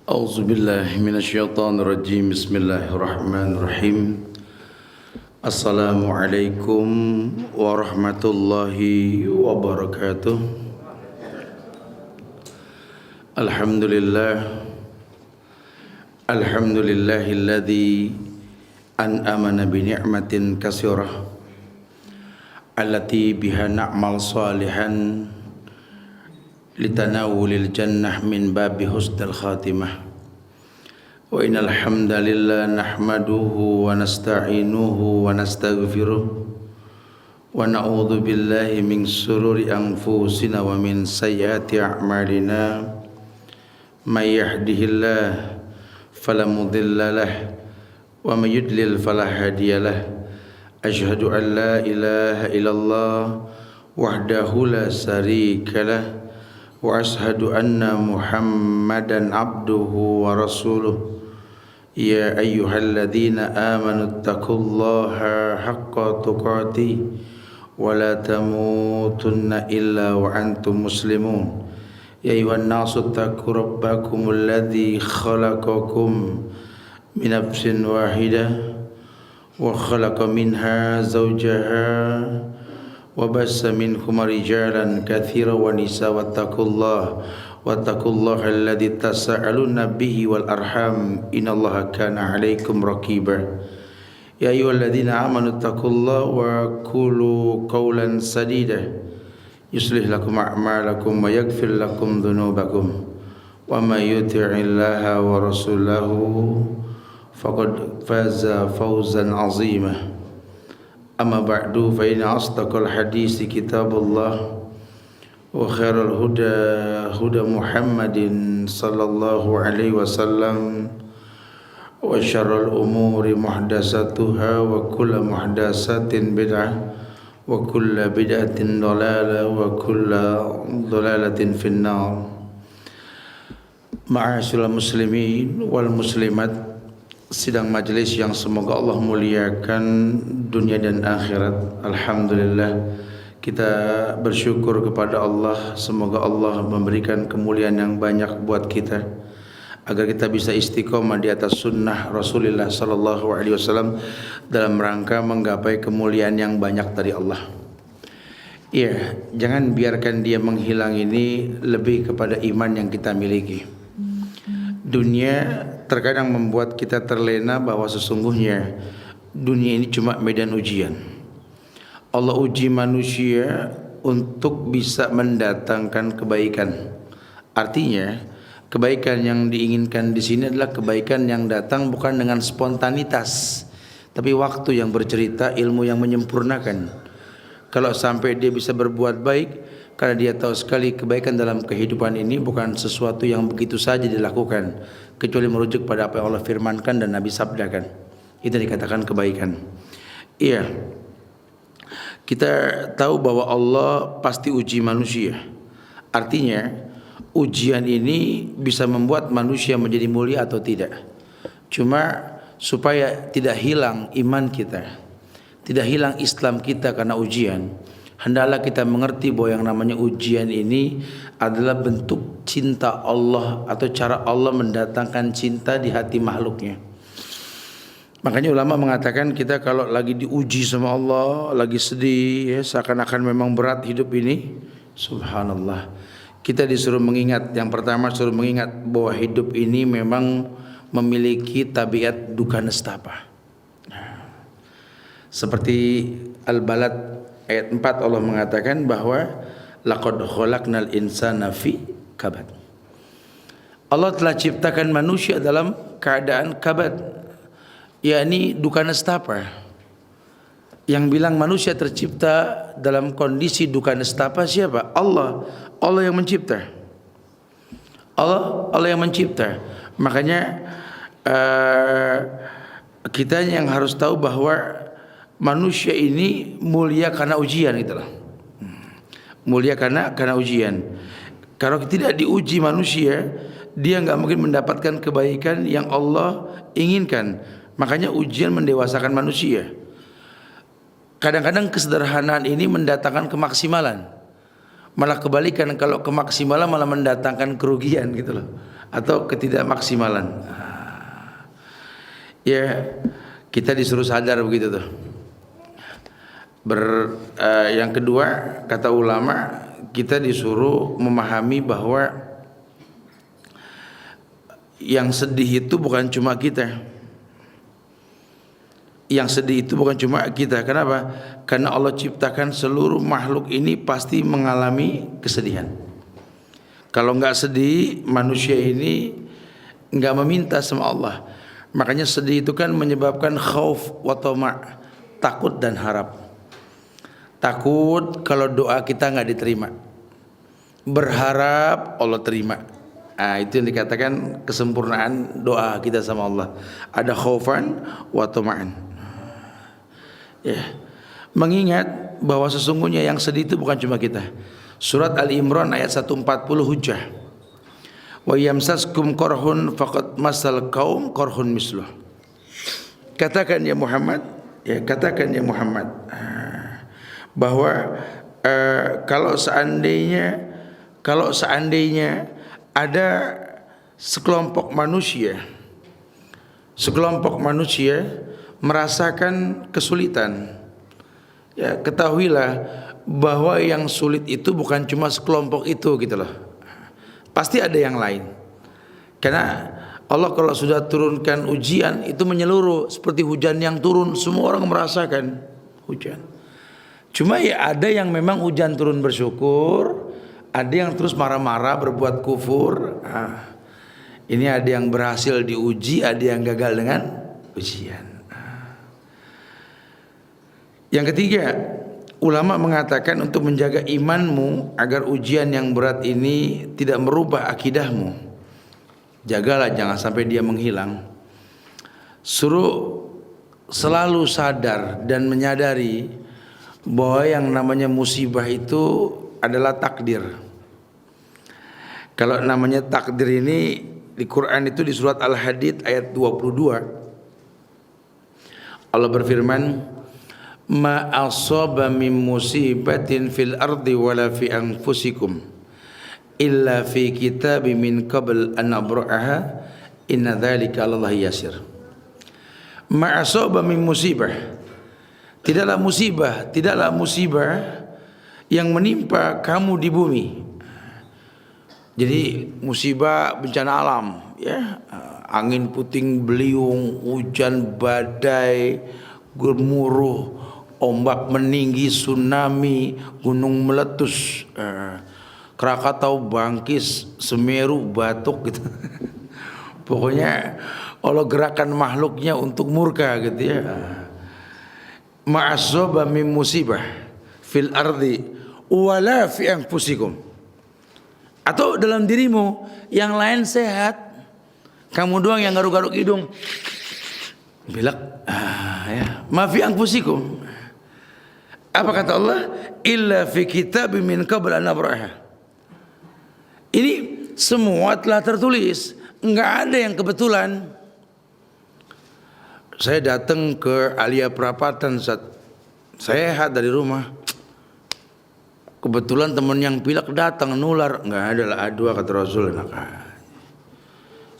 أعوذ بالله من الشيطان الرجيم بسم الله الرحمن الرحيم السلام عليكم ورحمة الله وبركاته الحمد لله الذي أنعمنا بنعمة كثيرة التي بها نعمل صالحا لتناول الجنة من باب حسن الخاتمة وإن الحمد لله نحمده ونستعينه ونستغفره ونعوذ بالله من شرور أنفسنا ومن سيئات أعمالنا من يهده الله فلا مضل له ومن يضلل فلا هادي له أشهد أن لا إله إلا الله وحده لا شريك له وأشهد أن محمدا عبده ورسوله يا أيها الذين آمنوا اتقوا الله حق تقاته ولا تموتن إلا وأنتم مسلمون يا أيها الناس اتقوا ربكم الذي خلقكم من نفس واحدة وخلق منها زوجها وبث منهما رجالا كثيرا ونساء واتقوا الله الذي تساءلون به والأرحام إن الله كان عليكم رقيبا يا أيها الذين آمنوا اتقوا الله وقولوا قولا سديدا يصلح لكم أعمالكم ويغفر لكم ذنوبكم ومن يطع الله ورسوله فقد فاز فوزا عظيما أما بعد فإن أصدق الحديث كتاب الله وخير الهدى هدى محمد صلى الله عليه وسلم وشر الأمور محدثاتها وكل محدثات بدعة وكل بدعة ضلالة وكل ضلالة في النار معاشر المسلمين والمسلمات. Sidang majelis yang semoga Allah muliakan dunia dan akhirat. Alhamdulillah kita bersyukur kepada Allah. Semoga Allah memberikan kemuliaan yang banyak buat kita agar kita bisa istiqomah di atas sunnah Rasulullah sallallahu alaihi wasallam dalam rangka menggapai kemuliaan yang banyak dari Allah. Iya, jangan biarkan dia menghilang ini lebih kepada iman yang kita miliki. Dunia terkadang membuat kita terlena bahwa sesungguhnya dunia ini cuma medan ujian. Allah uji manusia untuk bisa mendatangkan kebaikan. Artinya, kebaikan yang diinginkan di sini adalah kebaikan yang datang bukan dengan spontanitas, tapi waktu yang bercerita, ilmu yang menyempurnakan. Kalau sampai dia bisa berbuat baik, karena dia tahu sekali kebaikan dalam kehidupan ini bukan sesuatu yang begitu saja dilakukan, kecuali merujuk pada apa yang Allah firmankan dan Nabi sabdakan. Itu dikatakan kebaikan. Iya, kita tahu bahwa Allah pasti uji manusia. Artinya ujian ini bisa membuat manusia menjadi mulia atau tidak. Cuma supaya tidak hilang iman kita, tidak hilang Islam kita karena ujian, hendaklah kita mengerti bahwa yang namanya ujian ini adalah bentuk cinta Allah atau cara Allah mendatangkan cinta di hati makhluknya. Makanya ulama mengatakan kita kalau lagi diuji sama Allah, lagi sedih, ya, seakan-akan memang berat hidup ini, subhanallah, kita disuruh mengingat, yang pertama suruh mengingat bahwa hidup ini memang memiliki tabiat duka nestapa. Seperti Al-Balad ayat 4 Allah mengatakan bahwa laqad khalaqnal insana fi kabad. Allah telah ciptakan manusia dalam keadaan kabad, yakni duka nestapa. Yang bilang manusia tercipta dalam kondisi duka nestapa siapa? Allah. Allah yang mencipta. Allah yang mencipta. Makanya kita yang harus tahu bahwa manusia ini mulia karena ujian, gitulah. Mulia karena ujian. Kalau tidak diuji manusia, dia nggak mungkin mendapatkan kebaikan yang Allah inginkan. Makanya ujian mendewasakan manusia. Kadang-kadang kesederhanaan ini mendatangkan kemaksimalan. Malah kebalikan, kalau kemaksimalan malah mendatangkan kerugian, gitu loh. atau ketidakmaksimalan. Ya, kita disuruh sadar begitu tuh. Yang kedua, kata ulama, kita disuruh memahami bahwa yang sedih itu bukan cuma kita. Yang sedih itu bukan cuma kita. Kenapa? Karena Allah ciptakan seluruh makhluk ini pasti mengalami kesedihan. Kalau nggak sedih, manusia ini nggak meminta sama Allah. Makanya sedih itu kan menyebabkan khauf wa tama', takut dan harap. Takut kalau doa kita nggak diterima. Berharap Allah terima. Nah, itu yang dikatakan kesempurnaan doa kita sama Allah. Ada khaufan wa tama'an. Ya, mengingat bahwa sesungguhnya yang sedih itu bukan cuma kita. Surat Ali Imran ayat 140 hujjah. Wa yamsaskum qarhun faqad masal qaum qarhun misluh. Katakan ya Muhammad, bahwa kalau seandainya ada sekelompok manusia merasakan kesulitan, ya ketahuilah bahwa yang sulit itu bukan cuma sekelompok itu gitu loh. Pasti ada yang lain. Karena Allah kalau sudah turunkan ujian itu menyeluruh seperti hujan yang turun, semua orang merasakan hujan. Cuma ya ada yang memang hujan turun bersyukur, ada yang terus marah-marah berbuat kufur. Ini ada yang berhasil diuji, ada yang gagal dengan ujian. Yang ketiga, ulama mengatakan untuk menjaga imanmu agar ujian yang berat ini tidak merubah akidahmu. Jagalah jangan sampai dia menghilang. Suruh selalu sadar dan menyadari bahwa yang namanya musibah itu adalah takdir. Kalau namanya takdir ini di Quran itu di surat Al-Hadid ayat 22. Allah berfirman, ma asaba min musibatin fil ardi wala fi anfusikum illa fi kitabim min qabl an nabra'aha inna dzalika 'alallahi yasir. Ma asaba min musibah, tidaklah musibah yang menimpa kamu di bumi. Jadi musibah bencana alam, ya, angin puting beliung, hujan badai, gemuruh, ombak meninggi, tsunami, gunung meletus, Krakatau bangkis, Semeru batuk gitu. Pokoknya Allah gerakan makhluknya untuk murka gitu ya. Ma'asaba min musibah fil ardi wala fi anfusikum. Atau dalam dirimu yang lain sehat, kamu doang yang garuk-garuk hidung. Bilak, ya. Ma fi anfusikum. Apa kata Allah? Illa fi kitabim min qabl an nabra'aha. Ini semua telah tertulis, enggak ada yang kebetulan. Saya datang ke Alia Prapatan, saya sehat dari rumah. Kebetulan teman yang pilek datang nular, enggak ada lah A2 kata Rasul.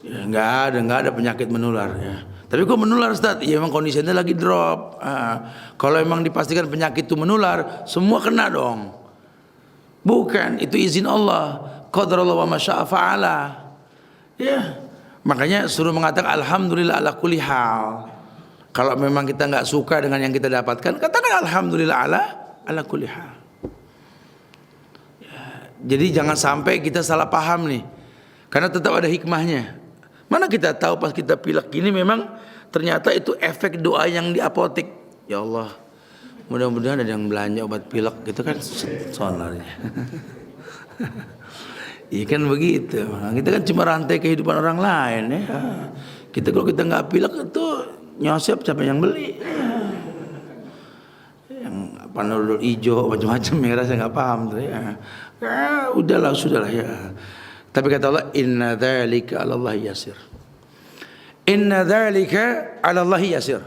Ya, enggak ada penyakit menular ya. Tapi kok menular Ustaz? Ya memang kondisinya lagi drop. Kalau emang dipastikan penyakit itu menular, semua kena dong. Bukan, itu izin Allah. Qadarullah wa masya'a fa'ala. Ya. Makanya suruh mengatakan alhamdulillah ala kulli hal. Kalau memang kita enggak suka dengan yang kita dapatkan, katakan alhamdulillah ala kulli hal. Ya. Jadi jangan sampai kita salah paham nih. Karena tetap ada hikmahnya. Mana kita tahu pas kita pilek gini memang ternyata itu efek doa yang di apotek. Ya Allah, mudah-mudahan ada yang belanja obat pilek gitu kan sonarnya. Iya kan begitu. Kita kan cuma rantai kehidupan orang lain ya. Kita kalau kita nggak pilek itu nyosep siapa yang beli? Yang panadol hijau macam-macam merah saya nggak paham tuh ya. Udahlah sudahlah ya. Tapi kata Allah, inna dzalika 'alallahi yasir. Inna dzalika 'alallahi yasir.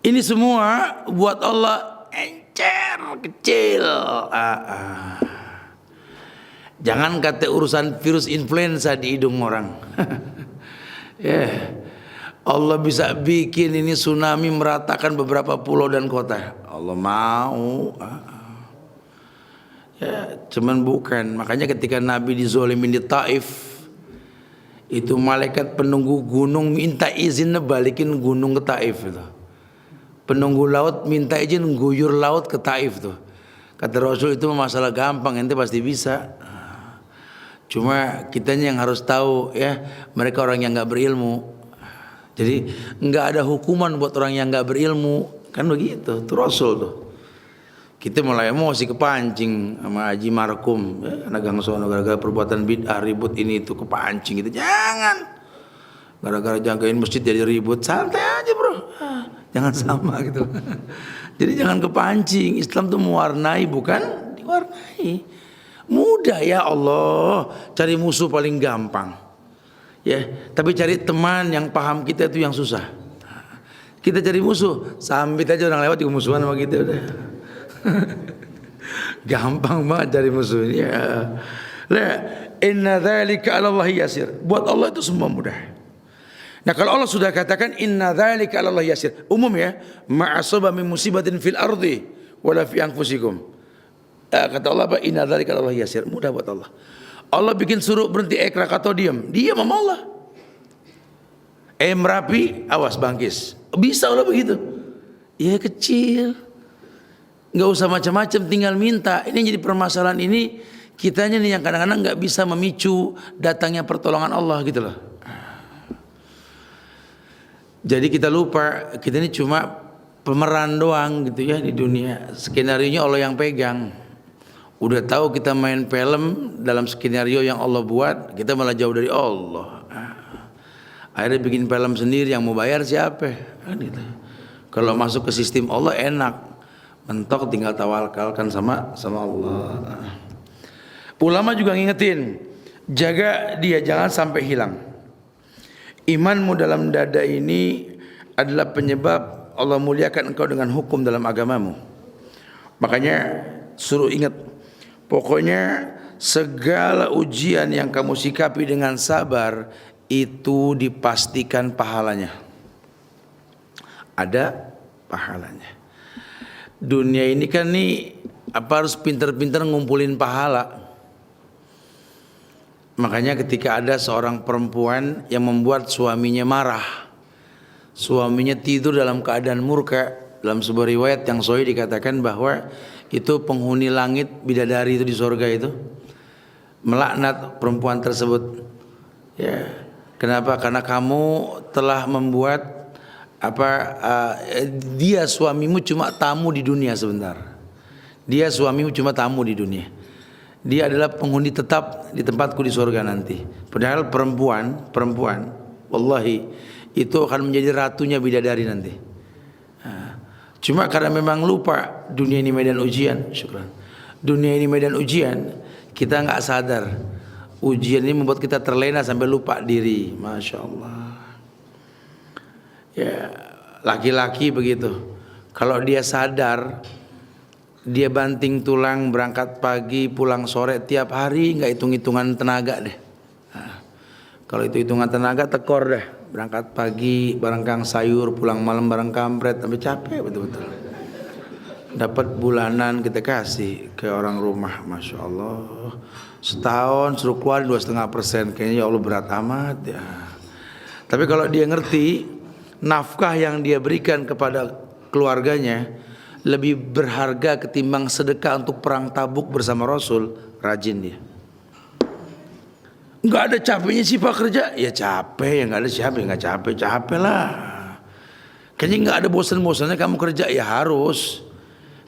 Ini semua buat Allah encer, kecil. Jangan kata urusan virus influenza di hidung orang. Allah bisa bikin ini tsunami meratakan beberapa pulau dan kota. Allah mau. Cuman bukan. Makanya ketika Nabi dizolimin di Taif, itu malaikat penunggu gunung minta izin balikin gunung ke Taif itu. Penunggu laut minta izin guyur laut ke Taif tuh. Kata Rasul itu masalah gampang, ente pasti bisa. Cuma kitanya yang harus tahu ya, mereka orang yang nggak berilmu. Jadi nggak ada hukuman buat orang yang nggak berilmu, kan begitu. Itu Rasul tuh. Kita mulai emosi kepancing sama Haji Markum, anak gangsono gara-gara perbuatan bid'ah ribut ini itu kepancing gitu. Jangan. Gara-gara jagain masjid jadi ribut, santai aja bro. Jangan sama gitu. Jadi jangan kepancing. Islam tuh mewarnai bukan diwarnai. Mudah ya Allah. Cari musuh paling gampang. Ya, tapi cari teman yang paham kita itu yang susah. Kita cari musuh, sambit aja orang lewat juga musuhan sama kita udah. Gampang banget cari musuh ini. Ya. La inna dzalika 'ala Allah yasir. Buat Allah itu semua mudah. Nah, kalau Allah sudah katakan inna dzalika 'ala Allah yasir, umum ya, ma'asaba min musibatin fil ardi wala fi anfusikum. Kata Allah apa? Inna dzalika 'ala Allah yasir. Mudah buat Allah. Allah bikin suruh berhenti Krakatau diam. Diam sama Allah. Merapi awas bangkis. Bisa Allah begitu. Ya kecil. Nggak usah macam-macam, tinggal minta. Ini jadi permasalahan ini, kitanya nih yang kadang-kadang nggak bisa memicu datangnya pertolongan Allah gitu loh. Jadi kita lupa, kita ini cuma pemeran doang gitu ya di dunia. Skenarionya Allah yang pegang. Udah tahu kita main film dalam skenario yang Allah buat, kita malah jauh dari Allah. Akhirnya bikin film sendiri, yang mau bayar siapa? Gitu. Kalau masuk ke sistem Allah enak. Mentok tinggal tawakalkan sama Allah. Ulama juga ngingetin, jaga dia jangan sampai hilang. Imanmu dalam dada ini adalah penyebab Allah muliakan engkau dengan hukum dalam agamamu. Makanya suruh ingat, pokoknya segala ujian yang kamu sikapi dengan sabar itu dipastikan pahalanya. Ada pahalanya. Dunia ini kan nih harus pinter-pinter ngumpulin pahala. Makanya ketika ada seorang perempuan yang membuat suaminya marah, suaminya tidur dalam keadaan murka, dalam sebuah riwayat yang sahih dikatakan bahwa itu penghuni langit bidadari itu di surga itu melaknat perempuan tersebut. Ya, kenapa? Karena kamu telah membuat dia suamimu cuma tamu di dunia sebentar. Dia suamimu cuma tamu di dunia. Dia adalah penghuni tetap di tempatku di surga nanti. Padahal perempuan, wallahi itu akan menjadi ratunya bidadari nanti. Cuma karena memang lupa dunia ini medan ujian, syukran. Dunia ini medan ujian, kita nggak sadar. Ujian ini membuat kita terlena sampai lupa diri, masya Allah. Ya, laki-laki begitu. Kalau dia sadar, dia banting tulang berangkat pagi pulang sore tiap hari, nggak hitung-hitungan tenaga deh. Kalau itu hitungan tenaga tekor deh. Berangkat pagi bareng kang sayur, pulang malam bareng kampret, sampai capek betul-betul. Dapat bulanan kita kasih ke orang rumah, masya Allah. Setahun suruh keluar 2,5%, kayaknya ya Allah berat amat ya. Tapi kalau dia ngerti nafkah yang dia berikan kepada keluarganya lebih berharga ketimbang sedekah untuk perang Tabuk bersama Rasul, rajin dia. Nggak ada capeknya sih Pak kerja, ya capek ya, nggak ada siapa yang nggak capek lah. Kayaknya nggak ada bosan-bosannya kamu kerja, ya harus.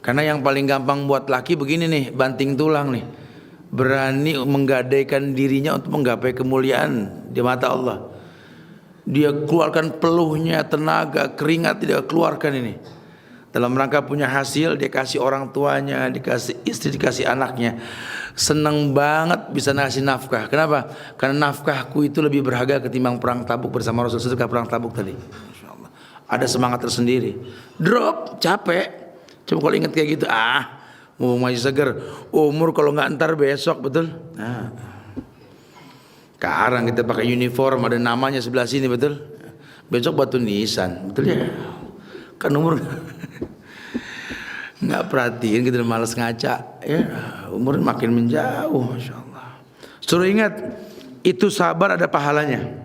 Karena yang paling gampang buat laki begini nih, banting tulang nih, berani menggadaikan dirinya untuk menggapai kemuliaan di mata Allah. Dia keluarkan peluhnya, tenaga, keringat dia keluarkan ini. Dalam rangka punya hasil, dia kasih orang tuanya, dikasih istri, dikasih anaknya. Senang banget bisa ngasih nafkah. Kenapa? Karena nafkahku itu lebih berharga ketimbang perang Tabuk bersama Rasul. Sedekah perang Tabuk tadi. Masya Allah. Ada semangat tersendiri. Drop, capek. Cuma kalau ingat kayak gitu, Mau masih seger, umur kalau nggak ntar besok, betul? Nah, sekarang kita pakai uniform ada namanya sebelah sini, betul? Besok batu nisan, betul ya? Kan umur nggak perhatiin, kita malas ngaca, ya umur makin menjauh, masya Allah. Suruh ingat, itu sabar ada pahalanya.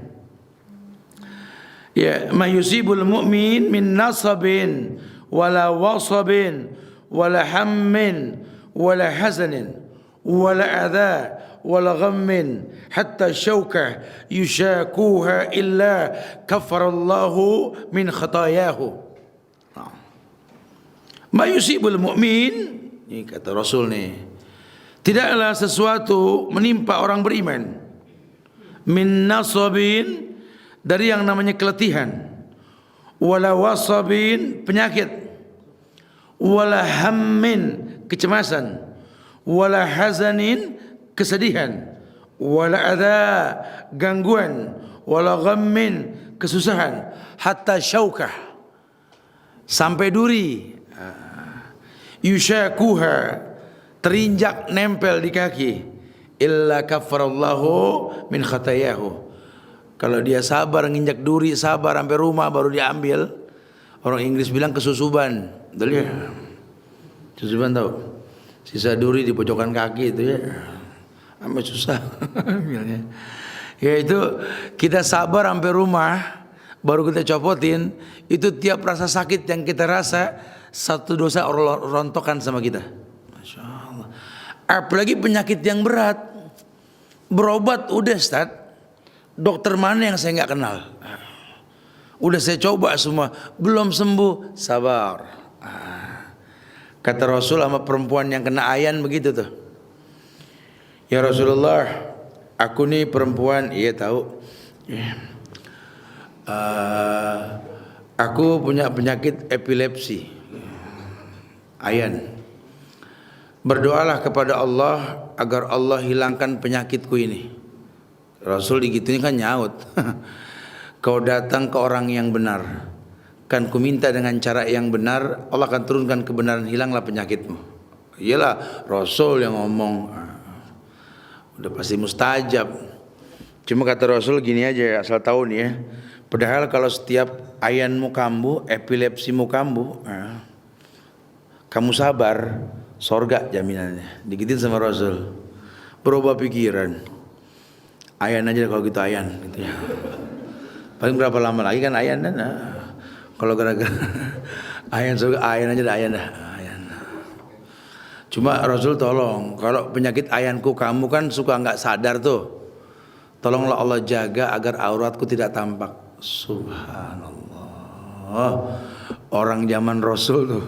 Ya, mayusibul mu'min min nasabin wala wasabin wala hammin wala hazanin wala adha wala ghammin hatta syawkah yushakuha illa kafarallahu min khatayahu. Mayusibul mu'min, ini kata Rasul nih, tidaklah sesuatu menimpa orang beriman min nasabin, dari yang namanya keletihan, wala wasabin, penyakit, wala hammin, kecemasan, wala hazanin, kesedihan, wala adha, gangguan, wala ghammin, kesusahan, hatta syaukah, sampai duri, yushakuha, terinjak nempel di kaki, illa kafarallahu min khatayahu. Kalau dia sabar nginjak duri, sabar sampai rumah baru diambil. Orang Inggris bilang kesusuban, betul ya? Kesusuban tahu? Sisa duri di pojokan kaki itu ya, sampai susah. Ya itu kita sabar sampai rumah, baru kita copotin. Itu tiap rasa sakit yang kita rasa, satu dosa Allah rontokan sama kita. Masya Allah. Apalagi penyakit yang berat, berobat udah Ustaz. Dokter mana yang saya nggak kenal? Udah saya coba semua, belum sembuh. Sabar. Kata Rasul sama perempuan yang kena ayan begitu tuh. Ya Rasulullah, aku nih perempuan, iya tahu. Aku punya penyakit epilepsi, ayan. Berdoalah kepada Allah agar Allah hilangkan penyakitku ini. Rasul digituin kan nyaut. Kau datang ke orang yang benar, kan ku minta dengan cara yang benar, Allah akan turunkan kebenaran, hilanglah penyakitmu. Iyalah Rasul yang ngomong, udah pasti mustajab. Cuma kata Rasul gini aja, asal tahu nih ya, padahal kalau setiap ayanmu kambuh, epilepsimu kambuh, kamu sabar, sorga jaminannya. Digituin sama Rasul. Berubah pikiran. Ayan aja kalau gitu, ayan gitu ya. Paling berapa lama lagi kan ayan dan kalau gara-gara ayan surga, ayan aja dah, ayan dah, ayan. Cuma Rasul tolong, kalau penyakit ayanku kamu kan suka nggak sadar tuh, tolonglah Allah jaga agar auratku tidak tampak. Subhanallah. Orang zaman Rasul tuh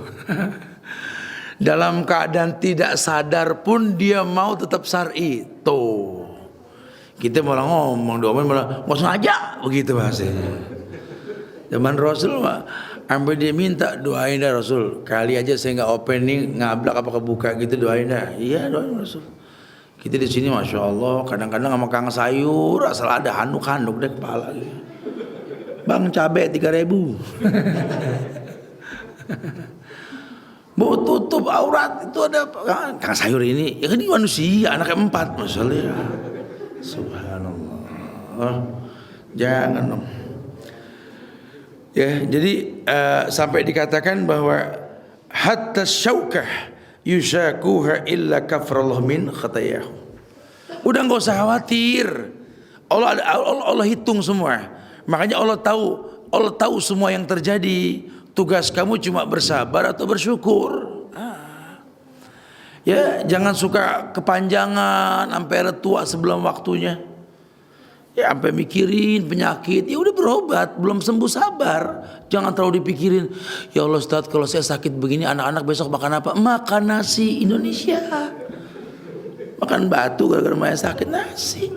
dalam keadaan tidak sadar pun dia mau tetap syar'i tuh. Kita malah ngomong, doain malah nggak sengaja begitu bahasanya. Zaman Rasul mah sampai dia minta doain dah Rasul. Kali aja saya nggak opening, ngablak apa kebuka gitu, doain dah. Iya doain Rasul. Kita di sini masya Allah kadang-kadang sama kang sayur asal ada handuk-handuk deh kepala. Bang cabai 3.000. Mau tutup aurat itu ada kang sayur ini. Ya kan ini manusia, anaknya 4 masalahnya. Subhanallah. Jangan dong. Ya, jadi sampai dikatakan bahwa hatta syaukah yushakuha illa kafarallahu min khatayahu. Udah enggak usah khawatir. Allah hitung semua. Makanya Allah tahu semua yang terjadi. Tugas kamu cuma bersabar atau bersyukur. Ya, jangan suka kepanjangan sampai tua sebelum waktunya. Ya, sampai mikirin penyakit. Ya udah berobat, belum sembuh sabar. Jangan terlalu dipikirin. Ya Allah Ustaz, kalau saya sakit begini, anak-anak besok makan apa? Makan nasi Indonesia. Makan batu gara-gara Maya sakit, nasi.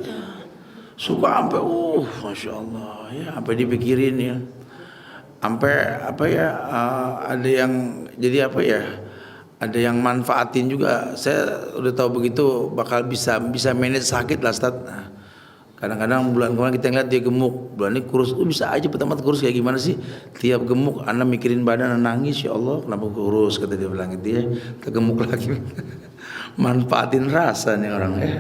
Suka sampai Masya Allah. Ya, sampai dipikirin ya. Sampai apa ya? Ada yang jadi apa ya? Ada yang manfaatin juga. Saya udah tahu begitu bakal bisa manage sakit lah Ustaz. Nah, Kadang-kadang bulan kemarin kita ngeliat dia gemuk, bulan ini kurus. Bisa aja pertama kurus kayak gimana sih? Tiap gemuk, anak mikirin badan, anak nangis. Ya Allah, kenapa kurus? Kata dia bilang gitu ya. Kegemuk lagi. Manfaatin rasa nih orang ya.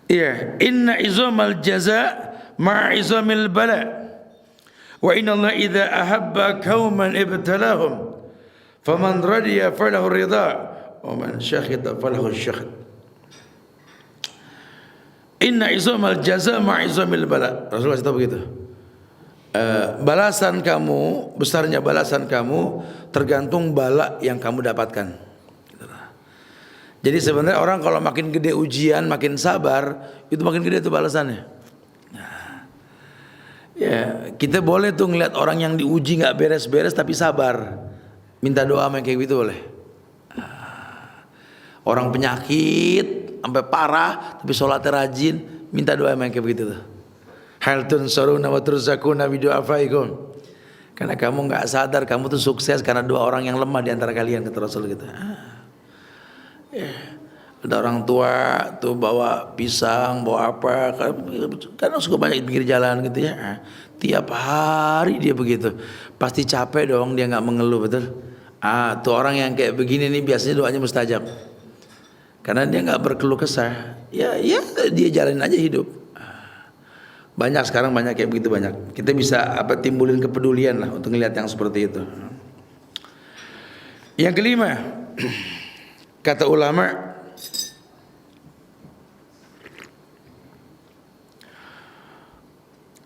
Iya, inna izamal jaza ma'a izamil bala. Wa inna Allah idza ahabba qauman ibtalahum. Faman radiya falahu ridha wa man syakhita falahu syakht. Inna izamal jaza ma'izamil bala. Rasulullah itu begitu. Balasan kamu, besarnya balasan kamu tergantung bala yang kamu dapatkan. Jadi sebenarnya orang kalau makin gede ujian, makin sabar, itu makin gede itu balasannya. Nah, ya kita boleh tuh ngeliat orang yang diuji nggak beres-beres tapi sabar, minta doa sama kayak gitu boleh. Orang penyakit sampai parah tapi sholatnya rajin, minta doa yang kayak begitu tuh. Hal tunsaruna wa turzakuna bi du'afaikum. Karena kamu enggak sadar kamu tuh sukses karena doa orang yang lemah di antara kalian, kata Rasul gitu. Ada orang tua tuh bawa pisang, bawa apa, karena suka banyak di pinggir jalan gitu ya. Tiap hari dia begitu. Pasti capek dong, dia enggak mengeluh, betul? Tuh orang yang kayak begini nih biasanya doanya mustajab. Karena dia nggak berkeluh kesah, ya dia jalanin aja hidup. Banyak sekarang banyak kayak begitu banyak. Kita bisa timbulin kepedulian lah untuk ngelihat yang seperti itu. Yang kelima, kata ulama,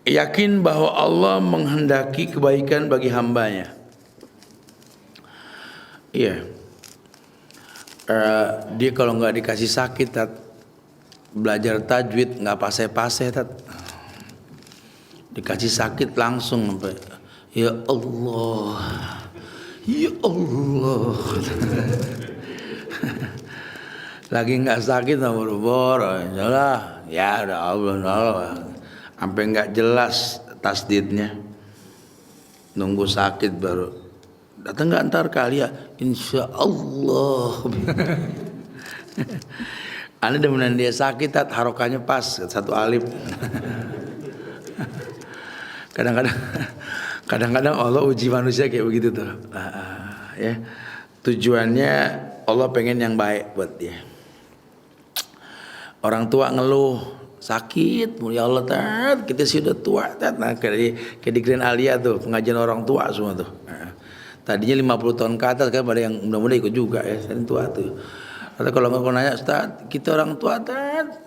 yakin bahwa Allah menghendaki kebaikan bagi hambanya. Iya. Dia kalau nggak dikasih sakit, belajar tajwid nggak pase-pase, dikasih sakit langsung sampai ya Allah, ya Allah. Lagi nggak sakit boro-boro, ya udah Allah, sampai nggak jelas tasdidnya, nunggu sakit baru. Datang nggak antar kali ya, insya Allah. Anda demenan dia sakit, harokahnya pas satu alif. Kadang-kadang Allah uji manusia kayak begitu tuh. Ya, tujuannya Allah pengen yang baik buat dia. Orang tua ngeluh sakit, ya Allah kita sih udah tua, nah kayak di Grand Alia tuh pengajian orang tua semua tuh. Tadinya 50 tahun ke atas kan, pada yang muda-muda ikut juga ya, sering tua tuh. Atau kalau nggak nanya, Ustaz, kita orang tua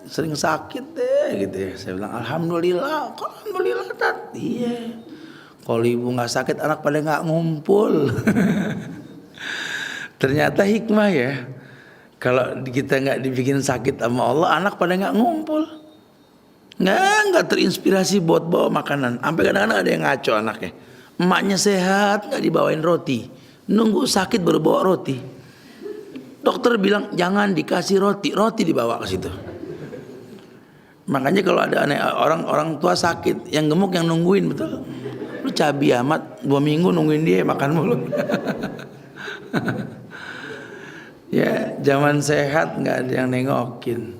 sering sakit deh gitu ya. Saya bilang alhamdulillah Tat. Iya. Kalau ibu nggak sakit, anak pada nggak ngumpul. Ternyata hikmah ya. Kalau kita nggak dibikin sakit sama Allah, anak pada nggak ngumpul. Nggak terinspirasi buat bawa makanan. Sampai kadang-kadang ada yang ngaco anaknya. Emaknya sehat nggak dibawain roti, nunggu sakit baru bawa roti. Dokter bilang jangan dikasih roti dibawa ke situ. Makanya kalau ada orang tua sakit, yang gemuk yang nungguin, betul. Lu cabi amat, 2 minggu nungguin dia makan mulu. Ya zaman sehat nggak ada yang nengokin,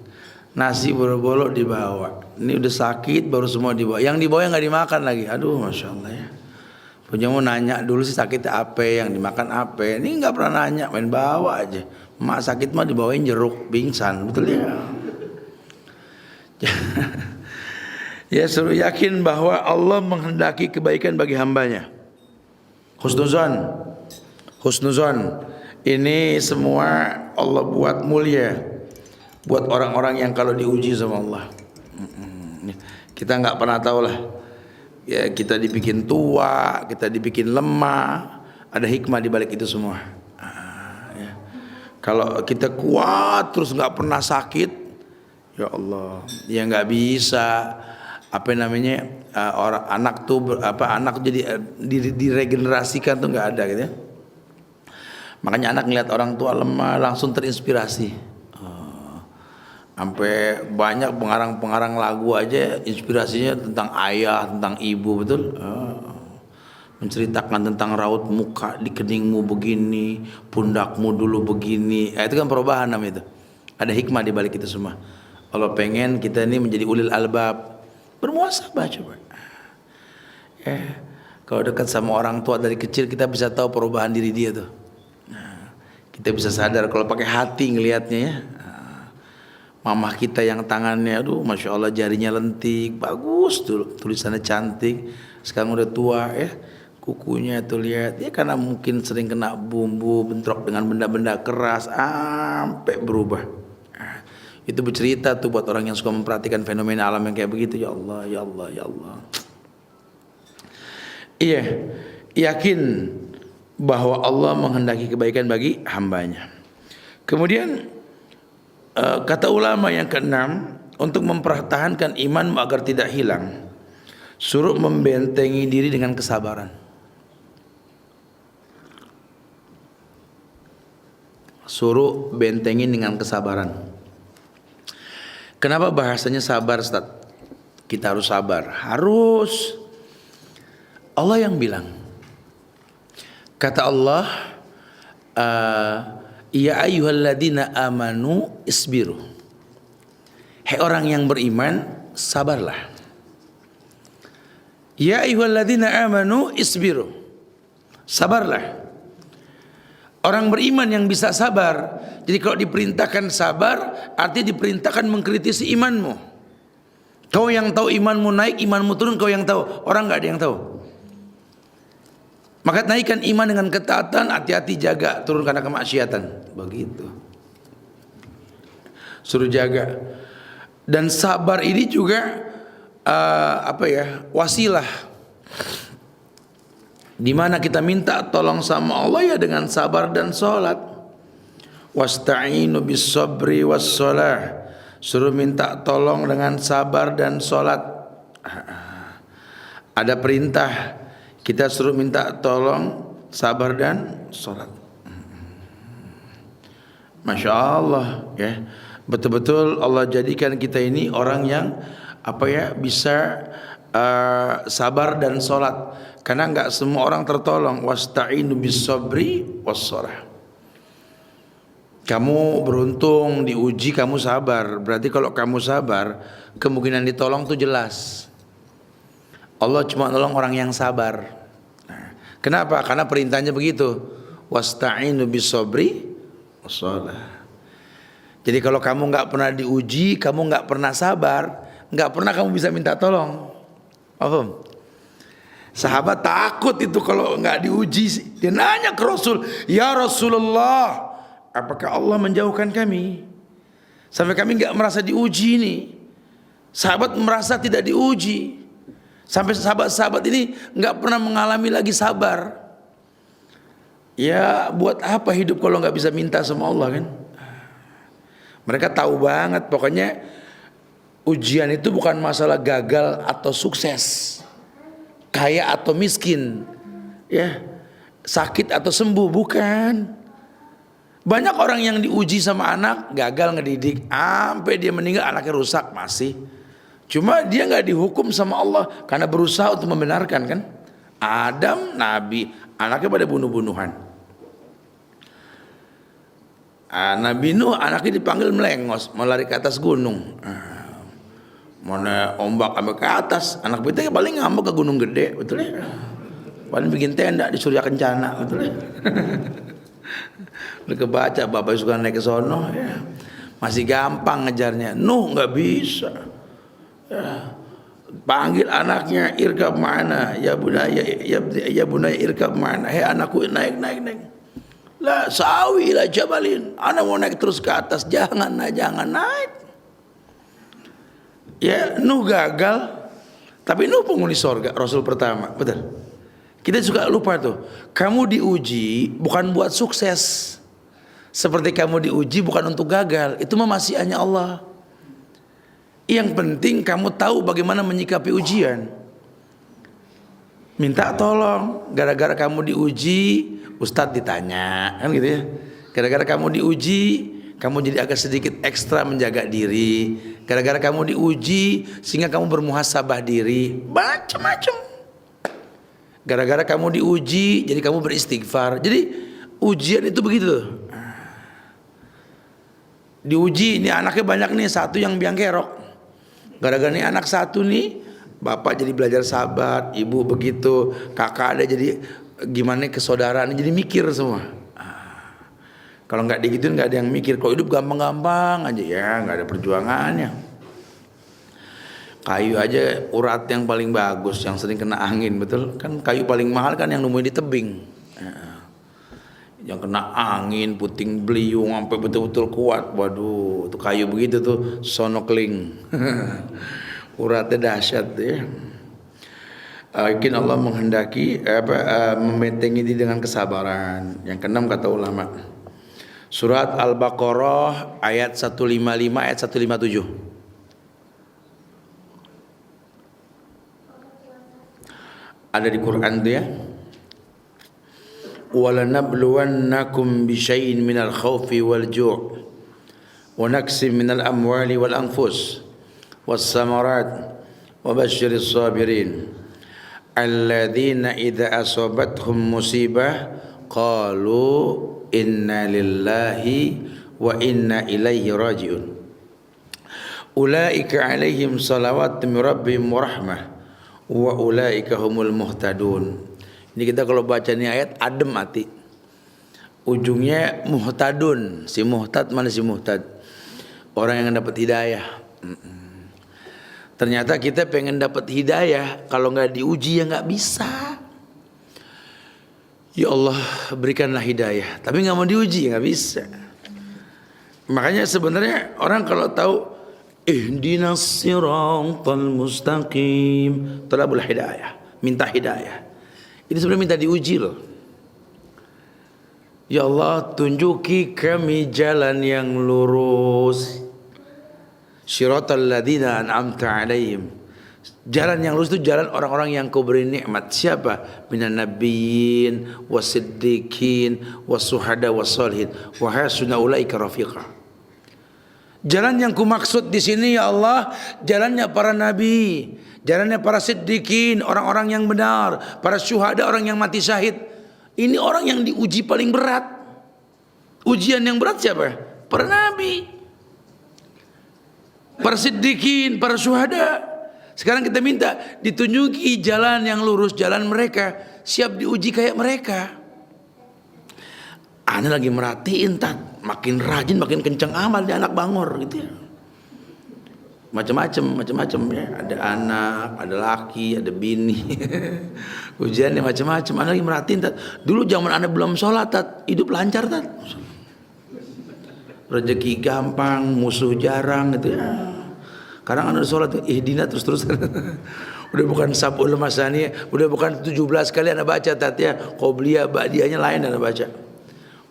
nasi boro-boro dibawa. Ini udah sakit baru semua dibawa, yang dibawa yang nggak dimakan lagi. Aduh, masya Allah ya. Punya mau nanya dulu sih sakitnya apa, yang dimakan apa. Ini nggak pernah nanya, main bawa aja. Mak sakit mah dibawain jeruk pingsan, betul ya. Ya suruh yakin bahwa Allah menghendaki kebaikan bagi hambanya. Husnuzon. Ini semua Allah buat mulia buat orang-orang yang kalau diuji sama Allah. Kita nggak pernah tahu lah. Ya kita dibikin tua, kita dibikin lemah, ada hikmah di balik itu semua. Ya. Kalau kita kuat terus nggak pernah sakit, ya Allah, ya nggak bisa. Orang anak tuh anak jadi diregenerasikan tuh nggak ada gitu ya. Makanya anak ngeliat orang tua lemah langsung terinspirasi. Sampai banyak pengarang-pengarang lagu aja inspirasinya tentang ayah, tentang ibu, betul. Menceritakan tentang raut muka di keningmu begini, pundakmu dulu begini. Itu kan perubahan namanya itu. Ada hikmah di balik itu semua. Allah pengen kita ini menjadi ulil albab, bermuhasabah coba. Kalau dekat sama orang tua dari kecil kita bisa tahu perubahan diri dia tuh. Kita bisa sadar kalau pakai hati ngelihatnya ya. Mamah kita yang tangannya, aduh, masya Allah jarinya lentik, bagus tuh, tulisannya cantik. Sekarang udah tua ya, kukunya tuh lihat ya, karena mungkin sering kena bumbu, bentrok dengan benda-benda keras, sampai berubah. Itu bercerita tuh buat orang yang suka memperhatikan fenomena alam yang kayak begitu. Ya Allah, ya Allah, ya Allah. Iya, yakin bahwa Allah menghendaki kebaikan bagi hambanya. Kemudian kata ulama yang keenam, untuk mempertahankan iman agar tidak hilang, suruh membentengi diri dengan kesabaran. Suruh bentengin dengan kesabaran. Kenapa bahasanya sabar, Ustaz? Kita harus sabar. Harus. Allah yang bilang. Kata Allah, ya ayyuhalladzina amanu isbiru. Hai orang yang beriman, sabarlah. Ya ayyuhalladzina amanu isbiru. Sabarlah. Orang beriman yang bisa sabar. Jadi kalau diperintahkan sabar, artinya diperintahkan mengkritisi imanmu. Kau yang tahu imanmu naik, imanmu turun, kau yang tahu. Orang nggak ada yang tahu. Maka naikkan iman dengan ketaatan, hati-hati jaga, turun karena kemaksiatan. Begitu. Suruh jaga. Dan sabar ini juga wasilah. Di mana kita minta tolong sama Allah ya dengan sabar dan sholat. Wasta'inu bis sabri was sholah. Suruh minta tolong dengan sabar dan sholat. Ada perintah, kita suruh minta tolong, sabar dan sholat. Masya Allah ya. Betul-betul Allah jadikan kita ini orang yang bisa sabar dan sholat. Karena enggak semua orang tertolong. Wasta'inu bis sabri was sholah. Kamu beruntung diuji, kamu sabar. Berarti kalau kamu sabar, kemungkinan ditolong tuh jelas. Allah cuma nolong orang yang sabar. Kenapa? Karena perintahnya begitu. Wasta'inu bis sabri wassalah. Jadi kalau kamu nggak pernah diuji, kamu nggak pernah sabar, nggak pernah kamu bisa minta tolong. Paham? Sahabat takut itu kalau nggak diuji. Dia nanya ke Rasul, ya Rasulullah, apakah Allah menjauhkan kami sampai kami nggak merasa diuji ini? Sahabat merasa tidak diuji. Sampai sahabat-sahabat ini nggak pernah mengalami lagi sabar. Ya buat apa hidup kalau nggak bisa minta sama Allah kan? Mereka tahu banget pokoknya ujian itu bukan masalah gagal atau sukses, kaya atau miskin, ya sakit atau sembuh, bukan. Banyak orang yang diuji sama anak gagal ngedidik, sampai dia meninggal anaknya rusak masih. Cuma dia nggak dihukum sama Allah karena berusaha untuk membenarkan kan. Adam nabi, anaknya pada bunuh-bunuhan. Nabi Nuh anaknya dipanggil melengos, mau lari ke atas gunung. Mana ombak sampai ke atas, anak kita paling ngambek ke gunung gede, betul ya? Paling bikin tenda di Surya Kencana, betul ya? Udah kebaca bapak suka naik ke sono ya. Masih gampang ngejarnya. Nuh nggak bisa. Ya. Panggil anaknya, irkab mana? Ya bunaya, ya bunaya irkab mana? Hei anakku naik. La sawi la jabalin. Anak mau naik terus ke atas, jangan naik. Ya Nuh gagal, tapi Nuh penghuni sorga, Rasul pertama, betul. Kita juga lupa tuh. Kamu diuji bukan buat sukses. Seperti kamu diuji bukan untuk gagal. Itu mah masih hanya Allah. Yang penting kamu tahu bagaimana menyikapi ujian. Minta tolong. Gara-gara kamu diuji, Ustadz ditanya, kan gitu ya. Gara-gara kamu diuji, kamu jadi agak sedikit ekstra menjaga diri. Gara-gara kamu diuji, sehingga kamu bermuhasabah diri. Macam-macam. Gara-gara kamu diuji, jadi kamu beristighfar. Jadi ujian itu begitu. Diuji, ini anaknya banyak nih, satu yang biang kerok. Gara-gara nih anak satu nih, bapak jadi belajar sabar, ibu begitu, kakak ada jadi gimana kesaudaraan, jadi mikir semua. Kalau nggak digituin nggak ada yang mikir. Kalau hidup gampang-gampang aja ya, nggak ada perjuangannya. Kayu aja urat yang paling bagus, yang sering kena angin, betul kan? Kayu paling mahal kan yang nemuin di tebing. Yang kena angin, puting beliung sampai betul-betul kuat. Waduh, itu kayu begitu tuh sonokling. Uratnya dahsyat ya. Mungkin Allah menghendaki membentengi ini dengan kesabaran. Yang keenam kata ulama, surat Al-Baqarah ayat 155 ayat 157. Ada di Quran tuh ya. وَلَنَبْلُوَنَّكُمْ بِشَيْءٍ مِنَ الْخَوْفِ وَالْجُوعِ وَنَقْصٍ مِنَ الْأَمْوَالِ وَالْأَنْفُسِ وَالثَّمَرَاتِ وَبَشِّرِ الصَّابِرِينَ الَّذِينَ إِذَا أَصَابَتْهُمْ مُصِيبَةٌ قَالُوا إِنَّا لِلَّهِ وَإِنَّا إِلَيْهِ رَاجِعُونَ أُولَئِكَ عَلَيْهِمْ صَلَوَاتٌ مِنْ رَبِّهِمْ وَرَحْمَةٌ وَأُولَئِكَ هُمُ الْمُهْتَدُونَ. Ini kita kalau baca ini ayat adem hati. Ujungnya muhtadun. Si muhtad mana si muhtad? Orang yang dapat hidayah. Ternyata kita pengen dapat hidayah, kalau nggak diuji ya nggak bisa. Ya Allah berikanlah hidayah, tapi nggak mau diuji nggak bisa. Makanya sebenarnya orang kalau tahu ihdinas siratal mustaqim, talabul hidayah, minta hidayah. Ini sebenarnya minta diuji loh. Ya Allah tunjuki kami jalan yang lurus. Syiratal ladzina an'amta alaihim. Jalan yang lurus itu jalan orang-orang yang kau beri nikmat. Siapa? Minan nabiyyin wasiddiqin wasuhada wassalihin wa hasuna ulaika rafiqa. Jalan yang kumaksud di sini ya Allah, jalannya para nabi, jalannya para siddiqin, orang-orang yang benar, para syuhada, orang yang mati syahid. Ini orang yang diuji paling berat. Ujian yang berat siapa? Para nabi, para siddiqin, para syuhada. Sekarang kita minta ditunjuki jalan yang lurus, jalan mereka, siap diuji kayak mereka. Ana lagi merhatiin makin rajin, makin kencang amal di anak bangor gitu ya. Macam-macam ya. Ada anak, ada laki, ada bini. Ujiannya macam-macam. Ana lagi merhatiin dulu zaman ana belum sholat hidup lancar rezeki gampang, musuh jarang gitu ya. Sekarang ana sholat ihdina terus-terusan. Udah bukan sabul masani, udah bukan 17 kali ana baca ya. Qobliyah ba'diyahnya lain ana baca.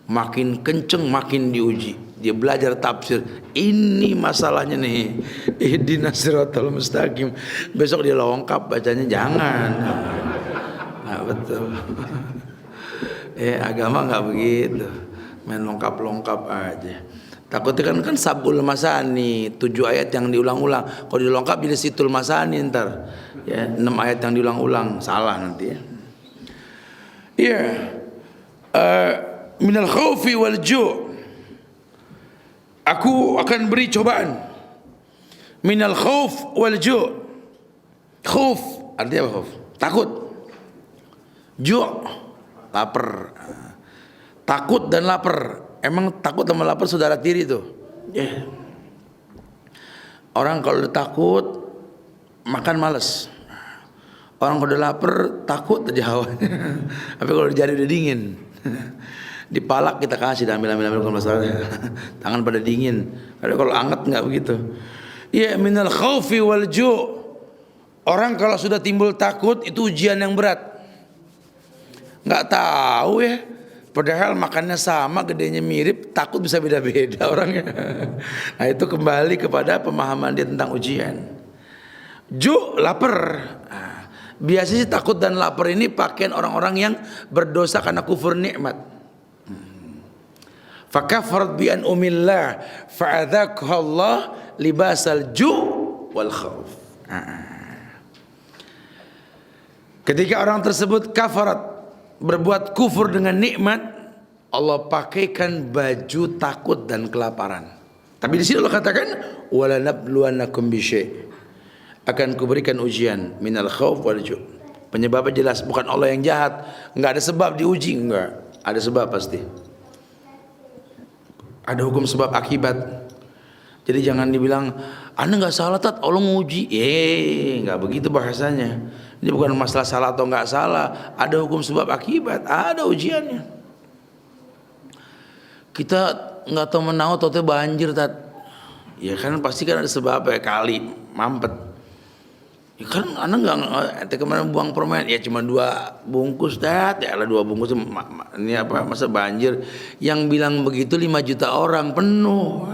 Makin kenceng makin diuji. Dia belajar tafsir. Ini masalahnya nih. Ihdinas siratal mustaqim. Besok dia lengkap bacanya jangan. Nah, betul. Agama nggak begitu. Main lengkap aja. Takutnya kan sabul masani 7 ayat yang diulang-ulang. Kalau dilengkap jadi situl masani ntar. Ya 6 ayat yang diulang-ulang salah nanti ya. Iya. Minal khaufi wal ju'. Aku akan beri cobaan. Minal khauf wal ju'. Khauf artinya apa khauf? Takut. Ju' lapar. Takut dan lapar. Emang takut sama lapar saudara tiri tuh. Yeah. Orang kalau udah takut makan males. Orang kalau udah lapar takut aja hawanya. Tapi kalau di jari udah dingin. Dipalak kita kasih ambil kalau masalah. Tangan pada dingin. Kalau anget nggak begitu. Ya minal khaufi wal ju'. Orang kalau sudah timbul takut itu ujian yang berat. Nggak tahu ya. Padahal makannya sama, gedenya mirip, takut bisa beda-beda orangnya. Nah itu kembali kepada pemahaman dia tentang ujian. Ju' lapar. Nah, biasanya sih takut dan lapar ini pakaian orang-orang yang berdosa karena kufur nikmat. Fakafarat bi an umillah fa'adzaqaha Allah libasal ju' wal khauf. Ketika orang tersebut kafarat, berbuat kufur dengan nikmat, Allah pakaikan baju takut dan kelaparan. Tapi di sini Allah katakan wala nabluwannakum bisyai', akan kuberikan ujian minal khauf wal ju'. Penyebabnya jelas, bukan Allah yang jahat, enggak ada sebab diuji, enggak. Ada sebab pasti. Ada hukum sebab akibat. Jadi jangan dibilang Anda enggak salah tat, Allah nguji. Enggak begitu bahasanya. Ini bukan masalah salah atau enggak salah, ada hukum sebab akibat, ada ujiannya. Kita nggak tahu menau atau banjir tat, ya kan pasti kan ada sebab ya, kali mampet. Ya kan anak nggak kemana buang permen, ya cuma 2 bungkus tat, ya lah 2 bungkus ini apa masa banjir? Yang bilang begitu 5 juta orang penuh.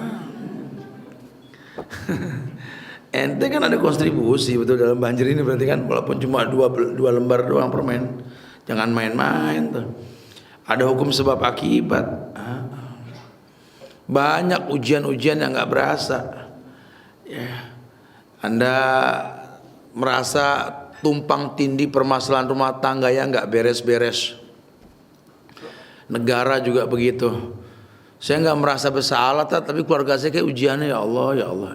Ente kan ada kontribusi betul dalam banjir ini, berarti kan walaupun cuma 2 lembar doang permen, jangan main-main tuh. Ada hukum sebab akibat. Banyak ujian-ujian yang nggak berasa. Ya. Anda merasa tumpang tindih permasalahan rumah tangga yang nggak beres-beres. Negara juga begitu. Saya nggak merasa bersalah, tapi keluarga saya kayak ujiannya, ya Allah, ya Allah.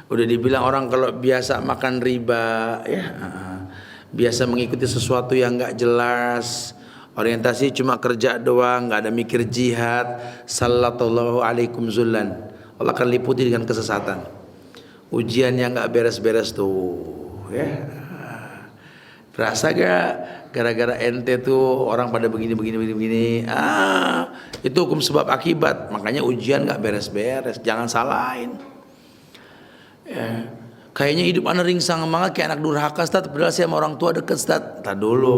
Udah dibilang orang kalau biasa makan riba, ya, biasa mengikuti sesuatu yang nggak jelas. Orientasi cuma kerja doang, nggak ada mikir jihad. Sallallahu alaikum zullan. Allah akan liputi dengan kesesatan. Ujian yang nggak beres-beres tuh, ya. Berasa gak gara-gara ente tuh orang pada begini. Itu hukum sebab akibat. Makanya ujian nggak beres-beres. Jangan salahin. Ya. Kayaknya hidup anak ringsang banget kayak anak durhaka, Ustaz. Padahal saya sama orang tua deket, Ustaz. Tak dulu.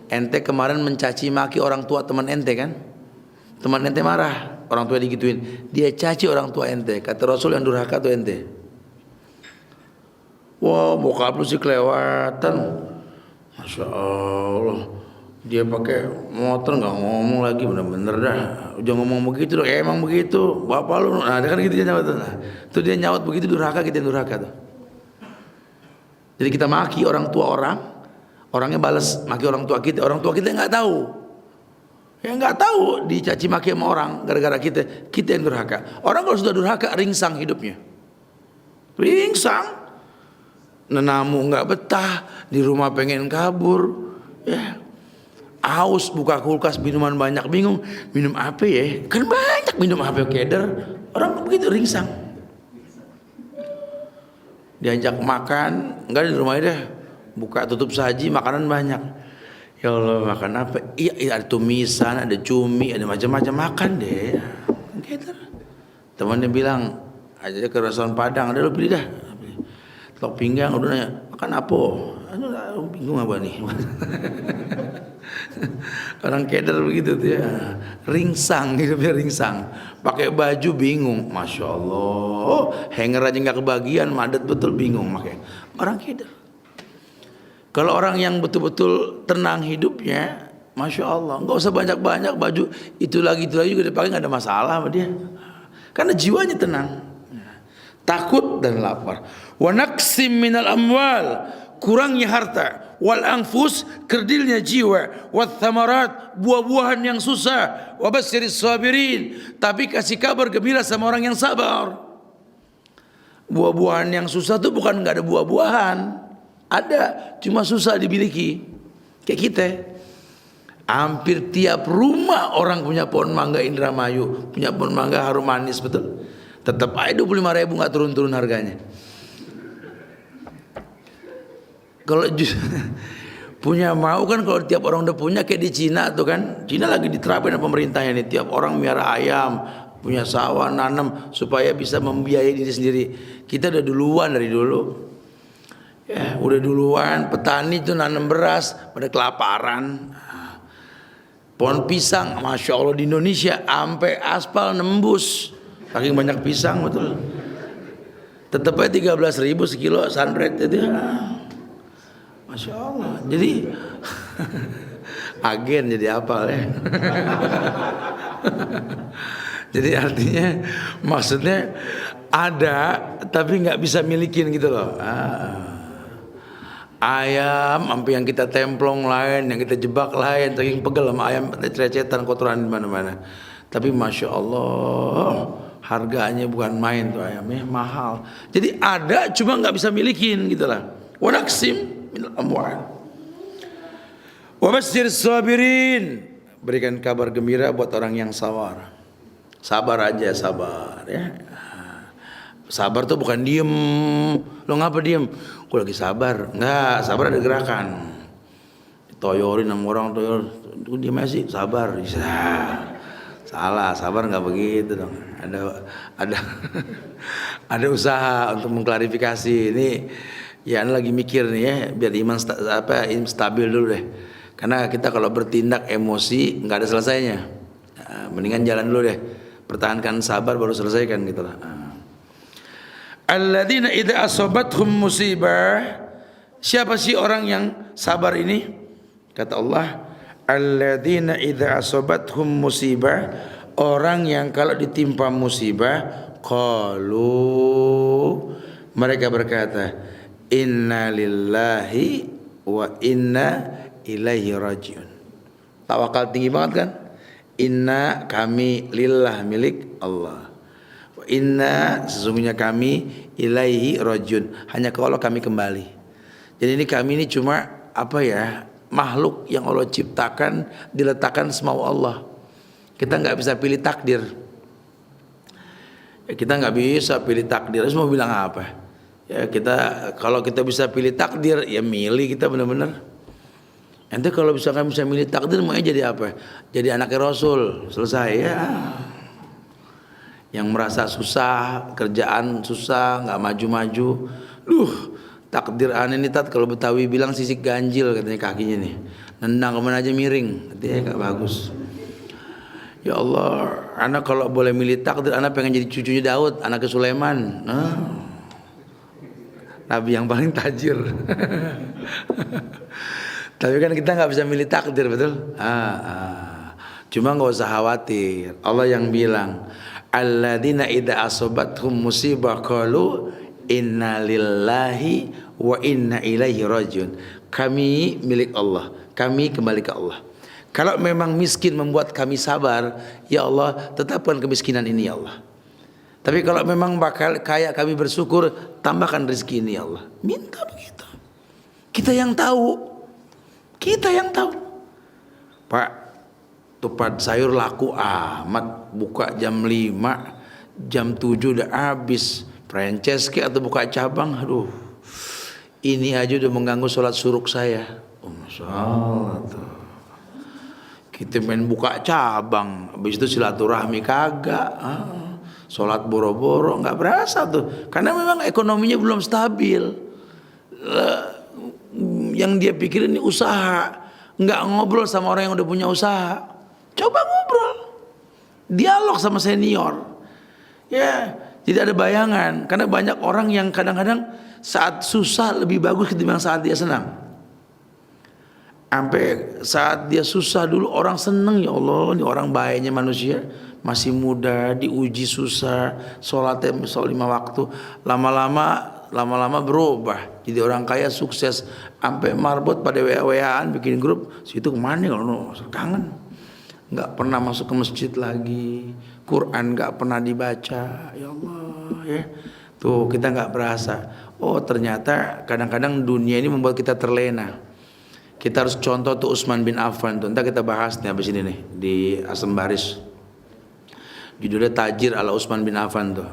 Ente kemarin mencaci maki orang tua teman ente kan? Teman ente marah, orang tua digituin. Dia caci orang tua ente. Kata Rasul yang durhaka tuh ente. Wah, bokap lu sih kelewatan. Masya Allah. Dia pakai motor nggak ngomong lagi, bener-bener dah. Jangan ngomong begitu dong. Emang begitu. Bapak lu, nah dia kan gitu dia nyaut tuh. Nah, tuh dia nyaut begitu durhaka, kita yang durhaka tuh. Jadi kita maki orang tua orangnya balas maki orang tua kita nggak tahu. Ya nggak tahu dicaci maki sama orang gara-gara kita yang durhaka. Orang kalau sudah durhaka ringsang hidupnya. Ringsang. Nenamu nggak betah, di rumah pengen kabur. Ya. Aus buka kulkas minuman banyak bingung, minum apa ya? Kan banyak minum apa keder. Orang begitu ringsang. Diajak makan, enggak di rumah deh. Buka tutup saji, makanan banyak. Ya Allah, makan apa? Iya, ada tumisan, ada cumi, ada macam-macam, makan deh. Gitu. Temannya bilang, aja ke restoran Padang, ada lo beli dah. Telur pinggang, udah nanya, makan apa? Aduh, bingung apa nih? Orang keder begitu tuh ya. Ringsang, hidupnya ringsang. Pakai baju bingung, Masya Allah. Hanger aja nggak kebagian, madet betul bingung makanya. Orang keder. Kalau orang yang betul-betul tenang hidupnya, Masya Allah, nggak usah banyak-banyak baju itu lagi juga dipakai, nggak ada masalah sama dia. Karena jiwanya tenang. Takut dan lapar. Wa naqsim minal amwal, kurangnya harta. Wal anfus, kerdilnya jiwa. Wat thamarat, buah-buahan yang susah. Wa basyiris sabirin, tapi kasih kabar gembira sama orang yang sabar. Buah-buahan yang susah tuh bukan nggak ada buah-buahan, ada, cuma susah dimiliki. Kayak kita, hampir tiap rumah orang punya pohon mangga Indramayu, punya pohon mangga harum manis, betul. Tetap aja 25.000 nggak turun-turun harganya. Kalau punya mau kan, kalau tiap orang udah punya kayak di Cina tuh kan. Cina lagi diterapin pemerintahnya nih, tiap orang miara ayam, punya sawah, nanam supaya bisa membiayai diri sendiri. Kita udah duluan dari dulu. Ya, udah duluan petani tuh nanam beras pada kelaparan. Pohon pisang, Masya Allah di Indonesia sampai aspal nembus. Saking banyak pisang betul. Tetap aja 13.000 sekilo sunbread itu. Masya Allah. Jadi agen jadi apa ya? Jadi artinya maksudnya ada tapi nggak bisa milikin gitu loh. Ayam sampai yang kita templong lain, yang kita jebak lain, saking pegel sama ayam, cerecetan kotoran di mana-mana. Tapi Masya Allah, Harganya bukan main tuh ayamnya, mahal. Jadi ada cuma nggak bisa milikin gitulah. Wa naqsim minal amwal. Wa basyir sabirin. Berikan kabar gembira buat orang yang sabar. Sabar aja, sabar ya. Sabar tuh bukan diem. Lo ngapa diem? Gue lagi sabar. Enggak, sabar ada gerakan. Toyorin sama orang toyor. Tuh diem aja sih, sabar. Salah, sabar nggak begitu dong. Ada ada usaha untuk mengklarifikasi ini. Ya, ini lagi mikir nih ya, biar iman stabil dulu deh. Karena kita kalau bertindak emosi nggak ada selesainya. Nah, mendingan jalan dulu deh. Pertahankan sabar baru selesaikan gitu lah. Alladzina idza asabathum musibah. Siapa sih orang yang sabar ini? Kata Allah, alladzina idza asabathum musibah, orang yang kalau ditimpa musibah qalu, mereka berkata inna lillahi wa inna ilaihi rajiun. Tawakal tinggi banget kan? Inna, kami, lillah, milik Allah. Wa inna, sesungguhnya kami, ilaihi rajiun, hanya ke Allah kami kembali. Jadi ini kami ini cuma apa ya, makhluk yang Allah ciptakan, diletakkan semau Allah. Kita nggak bisa pilih takdir. Kita nggak bisa pilih takdir. Terus mau bilang apa? Ya kita, kalau kita bisa pilih takdir, ya milih kita benar-benar. Ente kalau misalkan bisa milih takdir, maunya jadi apa? Jadi anaknya Rasul, selesai ya. Yang merasa susah, kerjaan susah, nggak maju-maju. Takdir aneh nih tat, kalau Betawi bilang sisik ganjil katanya kakinya nih. Nendang kemana aja miring, katanya nggak bagus. Ya Allah, anak kalau boleh milih takdir, anak pengen jadi cucunya Daud, anaknya Sulaiman. Nabi yang paling tajir. Tapi kan kita nggak bisa milih takdir, betul? Cuma nggak usah khawatir. Allah yang bilang, alladzina idza asabathum musibah qalu inna lillahi wa inna ilaihi rajiun. Kami milik Allah, kami kembali ke Allah. Kalau memang miskin membuat kami sabar, ya Allah, tetapkan kemiskinan ini ya Allah. Tapi kalau memang bakal kaya kami bersyukur, tambahkan rezeki ini ya Allah. Minta begitu. Kita yang tahu. Kita yang tahu. Pak, tupat sayur laku amat, buka jam 5, jam 7 udah habis. Franchise ke atau buka cabang, aduh. Ini aja udah mengganggu sholat suruk saya. Masalah tuh. Kita main buka cabang, habis itu silaturahmi kagak. Sholat boro-boro nggak berasa tuh, karena memang ekonominya belum stabil. Yang dia pikirin ini usaha, nggak ngobrol sama orang yang udah punya usaha. Coba ngobrol, dialog sama senior, ya. Tidak ada bayangan, karena banyak orang yang kadang-kadang saat susah lebih bagus ketimbang saat dia senang. Sampai saat dia susah dulu orang seneng, ya Allah, ini orang baiknya manusia. Masih muda, diuji susah, sholatnya 5 waktu, lama-lama berubah jadi orang kaya sukses, sampai marbot pada WA-WA-an bikin grup, situ kemana kalau kangen, nggak pernah masuk ke masjid lagi, Quran nggak pernah dibaca, ya Allah ya. Tuh kita nggak berasa, oh ternyata kadang-kadang dunia ini membuat kita terlena. Kita harus contoh tuh Utsman bin Affan tuh, ntar kita bahas nih habis ini nih di Asam Baris. Judulnya Tajir ala Utsman bin Affan tuh.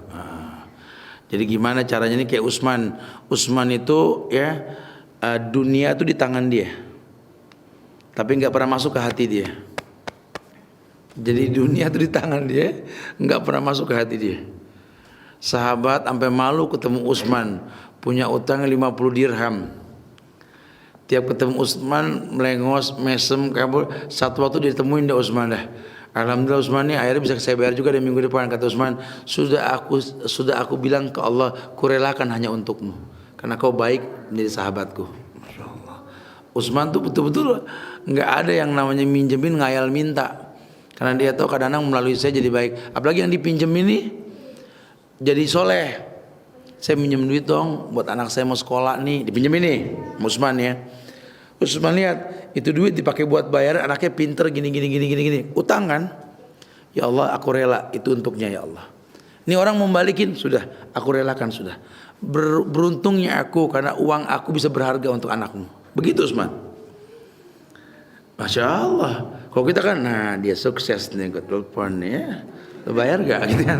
Jadi gimana caranya nih kayak Utsman. Utsman itu ya dunia itu di tangan dia, tapi nggak pernah masuk ke hati dia. Jadi dunia itu di tangan dia, nggak pernah masuk ke hati dia. Sahabat sampai malu ketemu Utsman, punya utang 50 dirham. Tiap ketemu Utsman melengos, mesem, kabur. Satu waktu ditemuin deh Utsman dah. Alhamdulillah Utsman ini akhirnya bisa saya bayar juga di minggu depan. Kata Utsman, sudah aku bilang ke Allah, kurelakan hanya untukmu, karena kau baik menjadi sahabatku. Masya Allah. Utsman tuh betul-betul nggak ada yang namanya minjemin ngayal minta, karena dia tahu kadang-kadang melalui saya jadi baik. Apalagi yang dipinjem ini jadi soleh. Saya minjem duit dong buat anak saya mau sekolah nih, dipinjem ini Utsman ya. Utsman lihat itu duit dipakai buat bayar anaknya pinter gini. Utang kan? Ya Allah, aku rela itu untuknya ya Allah. Ini orang mau balikin, sudah, aku relakan sudah. Beruntungnya aku karena uang aku bisa berharga untuk anakmu. Begitu Utsman. Masya Allah. Kalau kita kan, nah dia sukses nih, gue telepon ya, lo bayar gak? Gitu kan.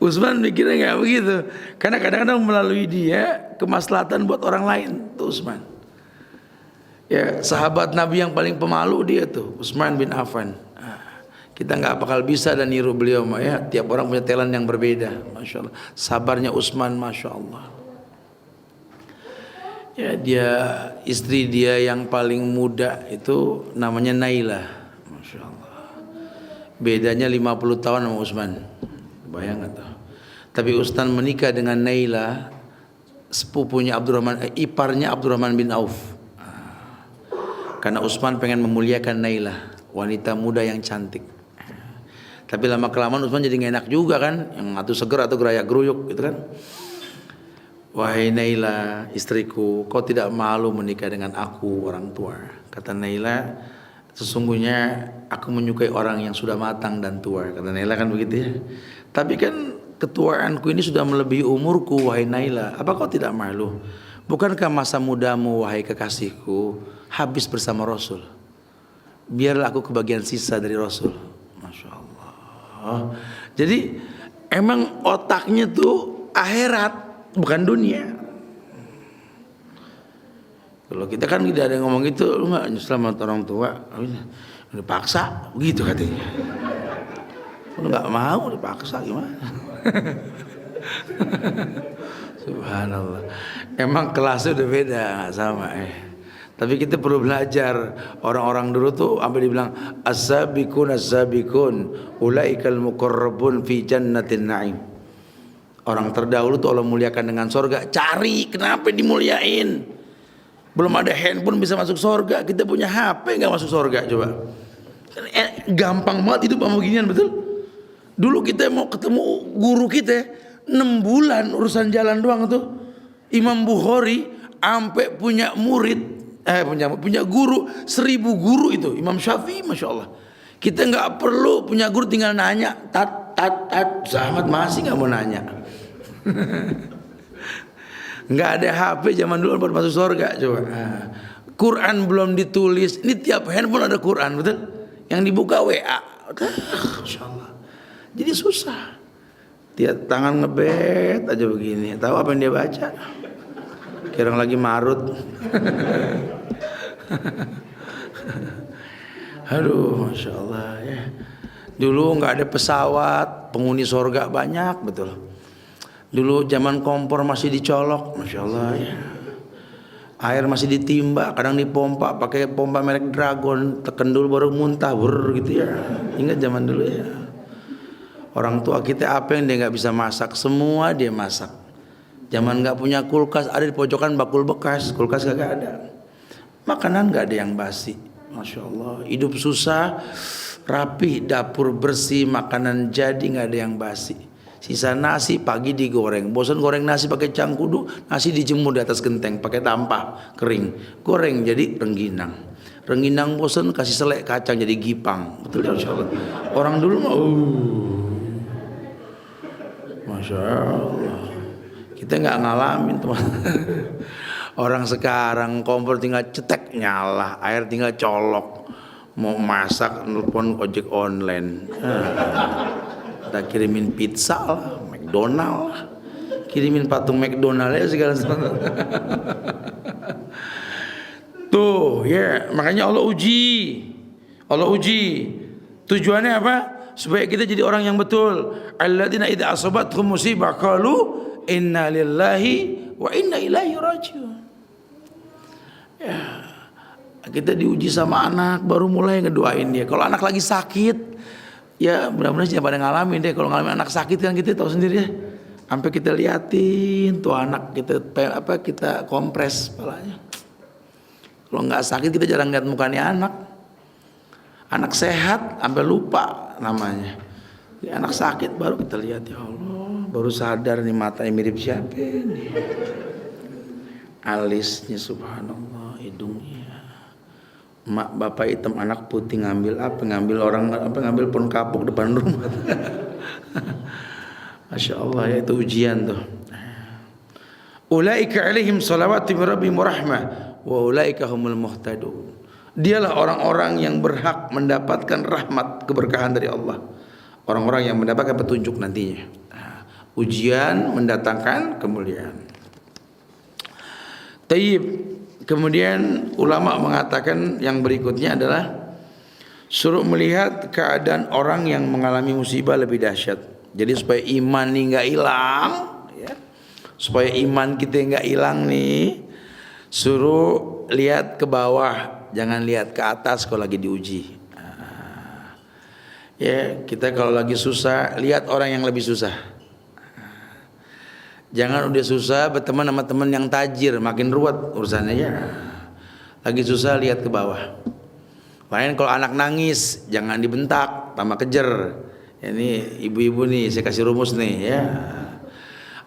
Utsman mikirnya nggak begitu, karena kadang-kadang melalui dia kemaslahatan buat orang lain tuh Utsman. Ya sahabat Nabi yang paling pemalu dia tuh Utsman bin Affan. Kita nggak bakal bisa dan niru beliau ya. Tiap orang punya talent yang berbeda, masya Allah. Sabarnya Utsman, masya Allah. Ya dia istri dia yang paling muda itu namanya Naila, masya Allah. Bedanya 50 tahun sama Utsman, bayang nggak tuh? Tapi Utsman menikah dengan Naila, sepupunya Abdurrahman, iparnya Abdurrahman bin Auf. Karena Utsman pengen memuliakan Naila, wanita muda yang cantik. Tapi lama kelamaan Utsman jadi nggak enak juga kan, yang atau seger atau gerayak geruyuk gitu kan. Wahai Naila, istriku, kau tidak malu menikah dengan aku, orang tua. Kata Naila, sesungguhnya aku menyukai orang yang sudah matang dan tua. Kata Naila kan begitu ya. Tapi kan ketuaanku ini sudah melebihi umurku, wahai Naila. Apa kau tidak malu? Bukankah masa mudamu, wahai kekasihku, habis bersama Rasul? Biarlah aku kebagian sisa dari Rasul. Masya Allah. Jadi emang otaknya tuh akhirat, bukan dunia. Kalau kita kan tidak ada yang ngomong gitu, lu nggak selamat orang tua, dipaksa, begitu katanya. Lu nggak mau dipaksa gimana? Subhanallah. Emang kelasnya udah beda, nggak sama. Tapi kita perlu belajar. Orang-orang dulu tuh sampai dibilang as-sabiqun as-sabiqun ulaikal muqarrabun fi jannatin na'im. Orang terdahulu tuh Allah muliakan dengan sorga. Cari kenapa dimuliain? Belum ada handphone bisa masuk sorga. Kita punya HP nggak masuk sorga coba. Gampang banget hidup sama beginian, betul? Dulu kita mau ketemu guru kita 6 bulan urusan jalan doang tuh. Imam Bukhari sampai punya murid, punya guru 1000 guru itu. Imam Syafi'i, masya Allah. Kita nggak perlu punya guru, tinggal nanya. Tat. Sahabat masih nggak mau nanya. Nggak ada HP zaman dulu buat masuk surga coba. Quran belum ditulis. Ini tiap handphone ada Quran, betul? Yang dibuka WA. Masya Allah. Jadi susah. Tiap tangan ngebet aja begini. Tahu apa yang dia baca? Kira lagi marut. Aduh, masya Allah ya. Dulu nggak ada pesawat, penghuni surga banyak, betul. Dulu zaman kompor masih dicolok, masya Allah ya. Air masih ditimba, kadang dipompa, pakai pompa merek Dragon, tekan dulu baru muntah, gitu ya. Ingat zaman dulu ya. Orang tua kita apa yang dia nggak bisa masak, semua dia masak. Zaman nggak punya kulkas, ada di pojokan bakul bekas, kulkas kagak ada. Makanan nggak ada yang basi, masya Allah. Hidup susah, rapi, dapur bersih, makanan jadi, nggak ada yang basi. Sisa nasi pagi digoreng, bosan goreng nasi pakai cangkudu, nasi dijemur di atas genteng pakai tampah kering, goreng jadi rengginang. Rengginang bosan kasih selai kacang jadi gipang, betul ya, masya Allah. Orang dulu mah, masya Allah. Kita nggak ngalamin teman. Orang sekarang kompor tinggal cetek nyala, air tinggal colok, mau masak nelpon ojek online. Kita kirimin pizza lah, McDonald lah, kirimin patung McDonald ya segala sesuatu. Tuh ya, makanya Allah uji. Tujuannya apa? Supaya kita jadi orang yang betul. Alladzina idza asabathum musibah qalu inna lillahi wa inna ilaihi rajiun. Ya, kita diuji sama anak, baru mulai ngedoain dia. Kalau anak lagi sakit, ya mudah-mudahan sih pada ngalamin deh. Kalau ngalamin anak sakit kan kita tahu sendiri ya. Sampai kita liatin tuh anak kita kita kompres kepalanya. Kalau nggak sakit kita jarang lihat mukanya anak. Anak sehat sampai lupa namanya. Ya, anak sakit baru kita lihat, ya Allah, baru sadar nih matanya mirip siapa nih. Alisnya subhanallah, hidungnya, mak bapak hitam anak putih ngambil apa, ngambil orang apa, ngambil pohon kapuk depan rumah. Masya Allah ya, itu ujian tuh. Ulaika alaihim salawatu min rabbihim rahmah wa ulaika humul muhtadun. Dialah orang-orang yang berhak mendapatkan rahmat keberkahan dari Allah. Orang-orang yang mendapatkan petunjuk nantinya. Ujian mendatangkan kemuliaan. Taib. Kemudian ulama mengatakan yang berikutnya adalah suruh melihat keadaan orang yang mengalami musibah lebih dahsyat. Jadi supaya iman nih nggak hilang, ya. Supaya iman kita nggak hilang nih, suruh lihat ke bawah, jangan lihat ke atas kalau lagi diuji. Ya, kita kalau lagi susah lihat orang yang lebih susah. Jangan udah susah berteman sama teman yang tajir, makin ruwet urusannya ya. Lagi susah lihat ke bawah. Lain kalau anak nangis jangan dibentak, tambah kejer. Ini ibu-ibu nih, saya kasih rumus nih ya.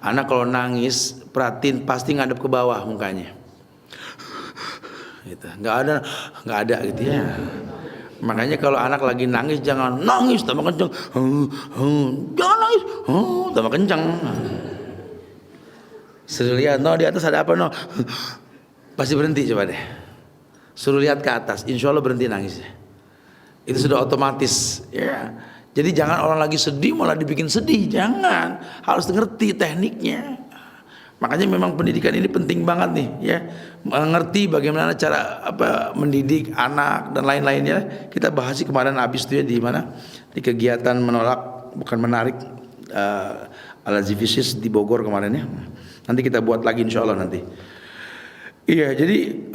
Anak kalau nangis perhatiin pasti ngadep ke bawah mukanya. Gitu. Nggak ada gitu ya. Makanya kalau anak lagi nangis jangan nangis tambah kencang. Jangan nangis, tambah kencang. Suruh lihat, no di atas ada apa no? Pasti berhenti coba deh. Suruh lihat ke atas, insya Allah berhenti nangis. Itu sudah otomatis ya. Jadi jangan orang lagi sedih malah dibikin sedih, jangan. Harus ngerti tekniknya. Makanya memang pendidikan ini penting banget nih ya. Mengerti bagaimana cara mendidik anak dan lain-lainnya. Kita bahas kemarin habis itu ya di mana? Di kegiatan menolak bukan menarik Al-Azifisis di Bogor kemarin ya. Nanti kita buat lagi insya Allah nanti. Iya, jadi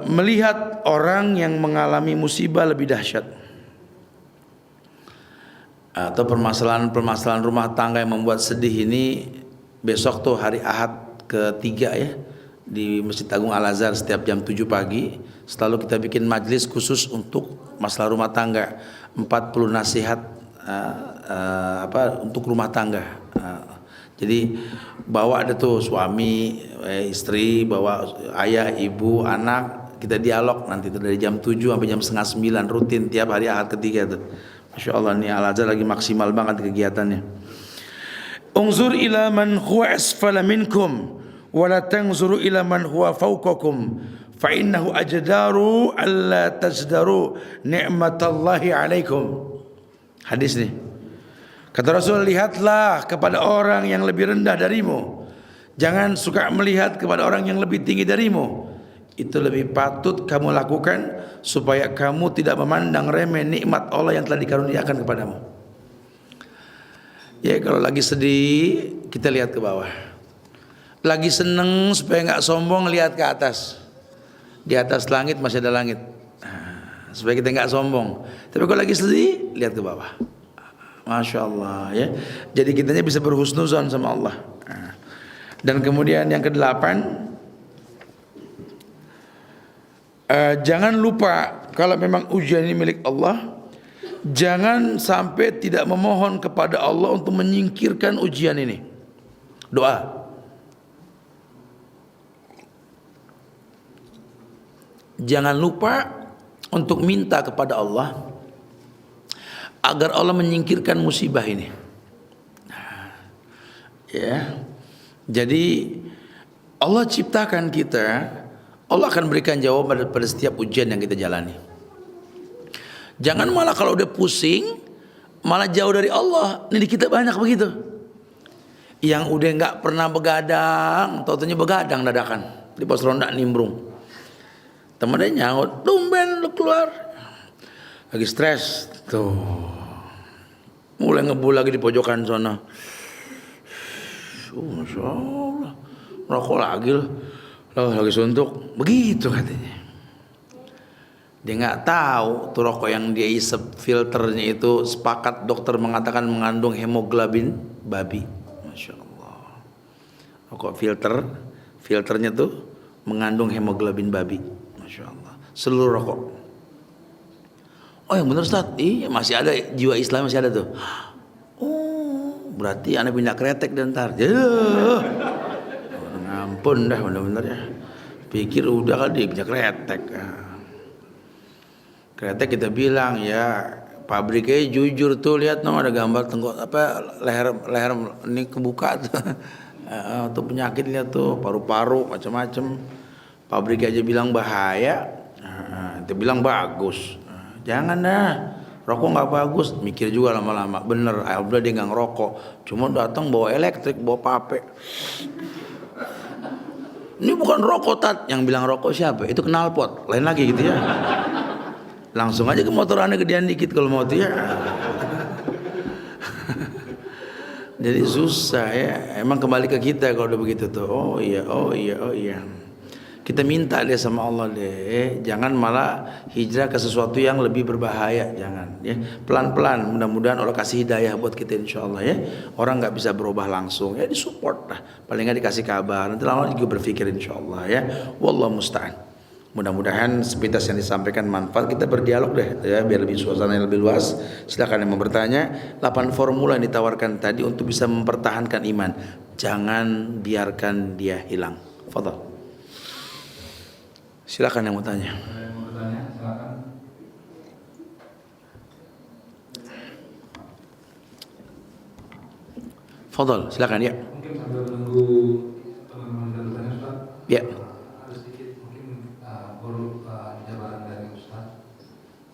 melihat orang yang mengalami musibah lebih dahsyat, atau permasalahan rumah tangga yang membuat sedih ini, besok tuh hari Ahad ketiga ya di Masjid Agung Al Azhar setiap jam 7 pagi selalu kita bikin majelis khusus untuk masalah rumah tangga, 40 nasihat untuk rumah tangga. Jadi bawa ada tuh suami, istri, bawa ayah, ibu, anak, kita dialog nanti itu dari jam 7 sampai jam setengah 9 rutin tiap hari Ahad ketiga tuh. Masya Allah nih Al-Azhar lagi maksimal banget kegiatannya. Unzur ila man huwa asfala minkum wa la tanzuru ila man huwa fawqakum fa innahu ajdaru alla tajdaru ni'matallahi alaikum. Hadis nih. Kata Rasul, lihatlah kepada orang yang lebih rendah darimu. Jangan suka melihat kepada orang yang lebih tinggi darimu. Itu lebih patut kamu lakukan supaya kamu tidak memandang remeh nikmat Allah yang telah dikaruniakan kepadamu. Ya kalau lagi sedih kita lihat ke bawah. Lagi seneng supaya nggak sombong lihat ke atas. Di atas langit masih ada langit. Supaya kita nggak sombong. Tapi kalau lagi sedih lihat ke bawah. Masya Allah ya. Jadi kitanya bisa berhusnuzon sama Allah. Dan kemudian yang ke-8, jangan lupa kalau memang ujian ini milik Allah, jangan sampai tidak memohon kepada Allah untuk menyingkirkan ujian ini. Doa. Jangan lupa untuk minta kepada Allah agar Allah menyingkirkan musibah ini. Ya. Jadi Allah ciptakan kita, Allah akan berikan jawaban pada setiap ujian yang kita jalani. Jangan malah kalau udah pusing malah jauh dari Allah. Ini di kita banyak begitu. Yang udah nggak pernah begadang, tautannya begadang dadakan di pos ronda nimbrung. Temennya nyaut, tumben lu keluar. Lagi stres tuh. Mulai ngebul lagi di pojokan sana. Masya Allah, rokok lagi loh, lagi suntuk, begitu katanya. Dia nggak tahu tuh rokok yang dia isep filternya itu sepakat dokter mengatakan mengandung hemoglobin babi. Masya Allah, rokok filternya tuh mengandung hemoglobin babi. Masya Allah, seluruh rokok. Oh yang benar Ustaz, iya masih ada jiwa Islam masih ada tuh. Oh berarti anak pindah kretek dan ntar. Ngampun dah benar-benar ya. Pikir udah kali dia pindah kretek. Kereta kita bilang ya pabriknya jujur tuh, lihat no ada gambar leher leher ini kebuka tuh. Tuh penyakit lihat tuh paru-paru macam-macam. Pabrik aja bilang bahaya, dia bilang bagus. Jangan dah, rokok nggak bagus. Mikir juga lama-lama, bener. Udah dia nggak ngerokok, cuma datang bawa elektrik, bawa pape. Ini bukan rokok tat, yang bilang rokok siapa? Itu knalpot, lain lagi gitu ya. Langsung aja ke motorannya gedean dikit kalau mau tuh ya. Jadi susah ya. Emang kembali ke kita kalau udah begitu tuh. Oh iya, oh iya, oh iya. Kita minta deh sama Allah deh, jangan malah hijrah ke sesuatu yang lebih berbahaya, jangan ya. Pelan-pelan, mudah-mudahan Allah kasih hidayah buat kita insyaallah ya. Orang nggak bisa berubah langsung, ya disupport lah. Paling nggak dikasih kabar, nanti lama juga berpikir insyaallah ya. Wallahu musta'an. Mudah-mudahan sepintas yang disampaikan manfaat, kita berdialog deh ya biar lebih suasana yang lebih luas. Silakan yang mau bertanya. 8 formula yang ditawarkan tadi untuk bisa mempertahankan iman. Jangan biarkan dia hilang. Fadhal. Silakan yang mau tanya. Yang mau bertanya, silakan. Fadhal, silakan ya. Mungkin sambil menunggu teman-teman yang bertanya, Ustaz. Ya. Ada sedikit mungkin perlu jabaran dari Ustaz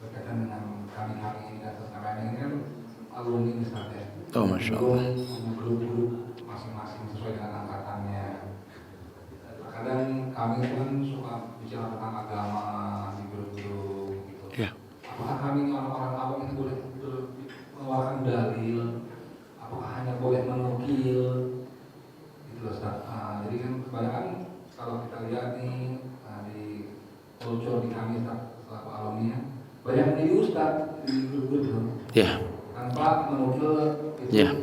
berkaitan dengan kami-kami ini dan kami ini kan alumni Ustaz ya. Oh, masya Allah. Punya grup-grup masing-masing sesuai dengan angkatannya. Kadang kami kan suka bicara tentang agama di grup-grup gitu. Ya. Apakah kami ini orang-orang awam ini boleh mengeluarkan dalil? Apakah hanya boleh menukil? Gitu loh Ustaz. Jadi kan kebanyakan kalau kita lihat nih di culture di kami Ustaz selaku alumni banyak menjadi Ustaz di grup-grup itu. Ya. Tanpa menukil itu Ya.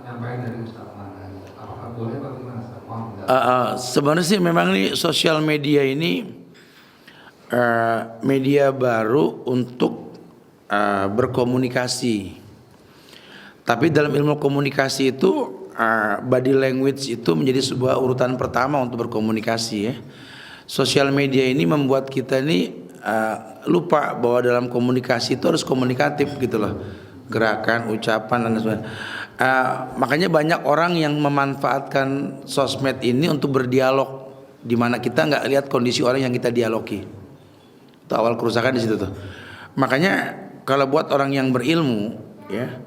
penyampaian dari Ustaz mana. Apakah boleh atau gimana Ustaz? Sebenarnya sih memang nih sosial media ini media baru untuk berkomunikasi. Tapi dalam ilmu komunikasi itu body language itu menjadi sebuah urutan pertama untuk berkomunikasi ya. Sosial media ini membuat kita ini lupa bahwa dalam komunikasi itu harus komunikatif gitu loh. Gerakan, ucapan dan sebagainya. Makanya banyak orang yang memanfaatkan sosmed ini untuk berdialog, di mana kita nggak lihat kondisi orang yang kita dialogi. Itu awal kerusakan di situ tuh. Makanya kalau buat orang yang berilmu, ya,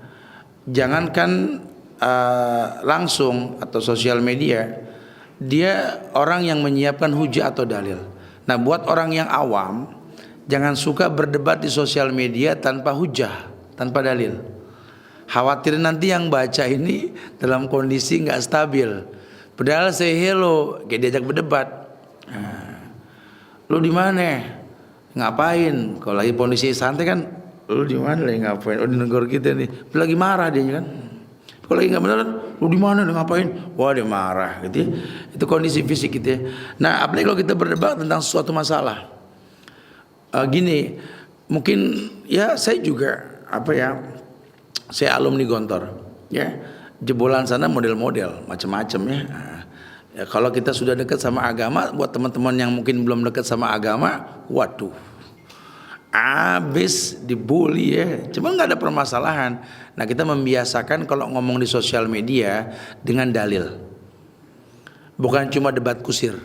jangankan langsung atau sosial media, dia orang yang menyiapkan hujah atau dalil. Nah, buat orang yang awam, jangan suka berdebat di sosial media tanpa hujah, tanpa dalil. Khawatir nanti yang baca ini dalam kondisi nggak stabil. Padahal say hello, kayak diajak berdebat. Lu di mana? Ngapain? Kalau lagi kondisi santai kan, lu di mana lagi ngapain? Oh di negara kita nih, lagi marah dia kan. Kalau lagi nggak benar, lu di mana lagi ngapain? Wah dia marah, gitu ya. Itu kondisi fisik gitu ya. Nah apalagi kalau kita berdebat tentang suatu masalah, gini, mungkin ya saya juga saya alumni Gontor, ya jebolan sana model-model macam-macam ya. Ya, kalau kita sudah dekat sama agama, buat teman-teman yang mungkin belum dekat sama agama, waduh, abis dibully ya. Cuma nggak ada permasalahan. Nah kita membiasakan kalau ngomong di sosial media dengan dalil, bukan cuma debat kusir.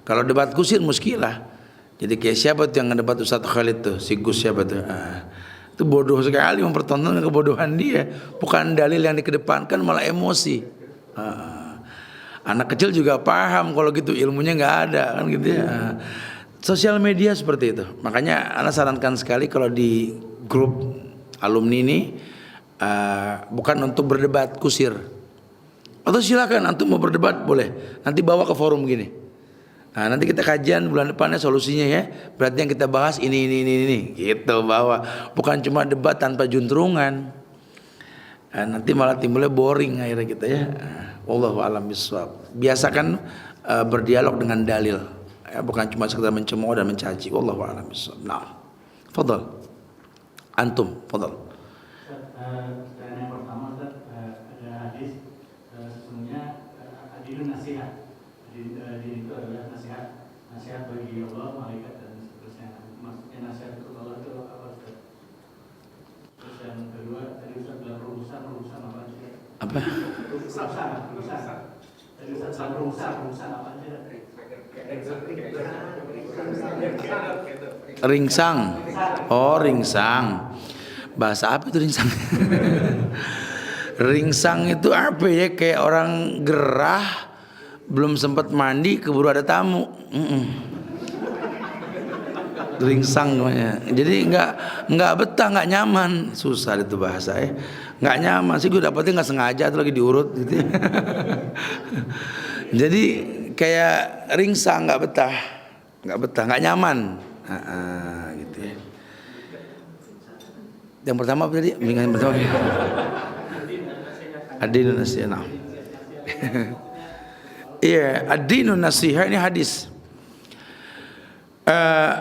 Kalau debat kusir muskilah. Jadi kayak siapa tuh yang ngedebat Ustadz Khalid tuh, si Gus siapa tuh? Itu bodoh sekali mempertontonkan kebodohan dia. Bukan dalil yang dikedepankan, malah emosi. Anak kecil juga paham kalau gitu, ilmunya nggak ada kan gitu ya. Sosial media seperti itu. Makanya Ana sarankan sekali kalau di grup alumni ini bukan untuk berdebat kusir. Atau silakan antum mau berdebat boleh. Nanti bawa ke forum gini. Nah, nanti kita kajian bulan depannya solusinya ya. Berarti yang kita bahas ini gitu bawa. Bukan cuma debat tanpa juntrungan. Nanti malah timbulnya boring akhirnya kita ya. Wallahu a'lam bishawab. Biasakan berdialog dengan dalil. Ya, bukan cuma sekedar mencemooh dan mencaci. Wallahu a'lam bishawab. Nah, fadhal. Antum, fadhal. Yang pertama ada hadis sesungguhnya adil nasihat. Adil itu adalah nasihat bagi Allah, malaikat dan seterusnya. Maksudnya nasihat itu Apa? Ringsang. Oh, ringsang. Bahasa apa itu ringsang? Ringsang itu apa ya? Kayak orang gerah, belum sempat mandi, keburu ada tamu. Ringsang namanya. Jadi nggak betah, nggak nyaman. Susah itu bahasa ya. Nggak nyaman sih, gue dapetnya nggak sengaja atau lagi diurut gitu. Jadi kayak ringsang, nggak betah, nggak nyaman. Gitu ya. Yang pertama apa tadi? Yang pertama. Ad-dinun nasiha. Iya, ad-dinun nasiha ini hadis.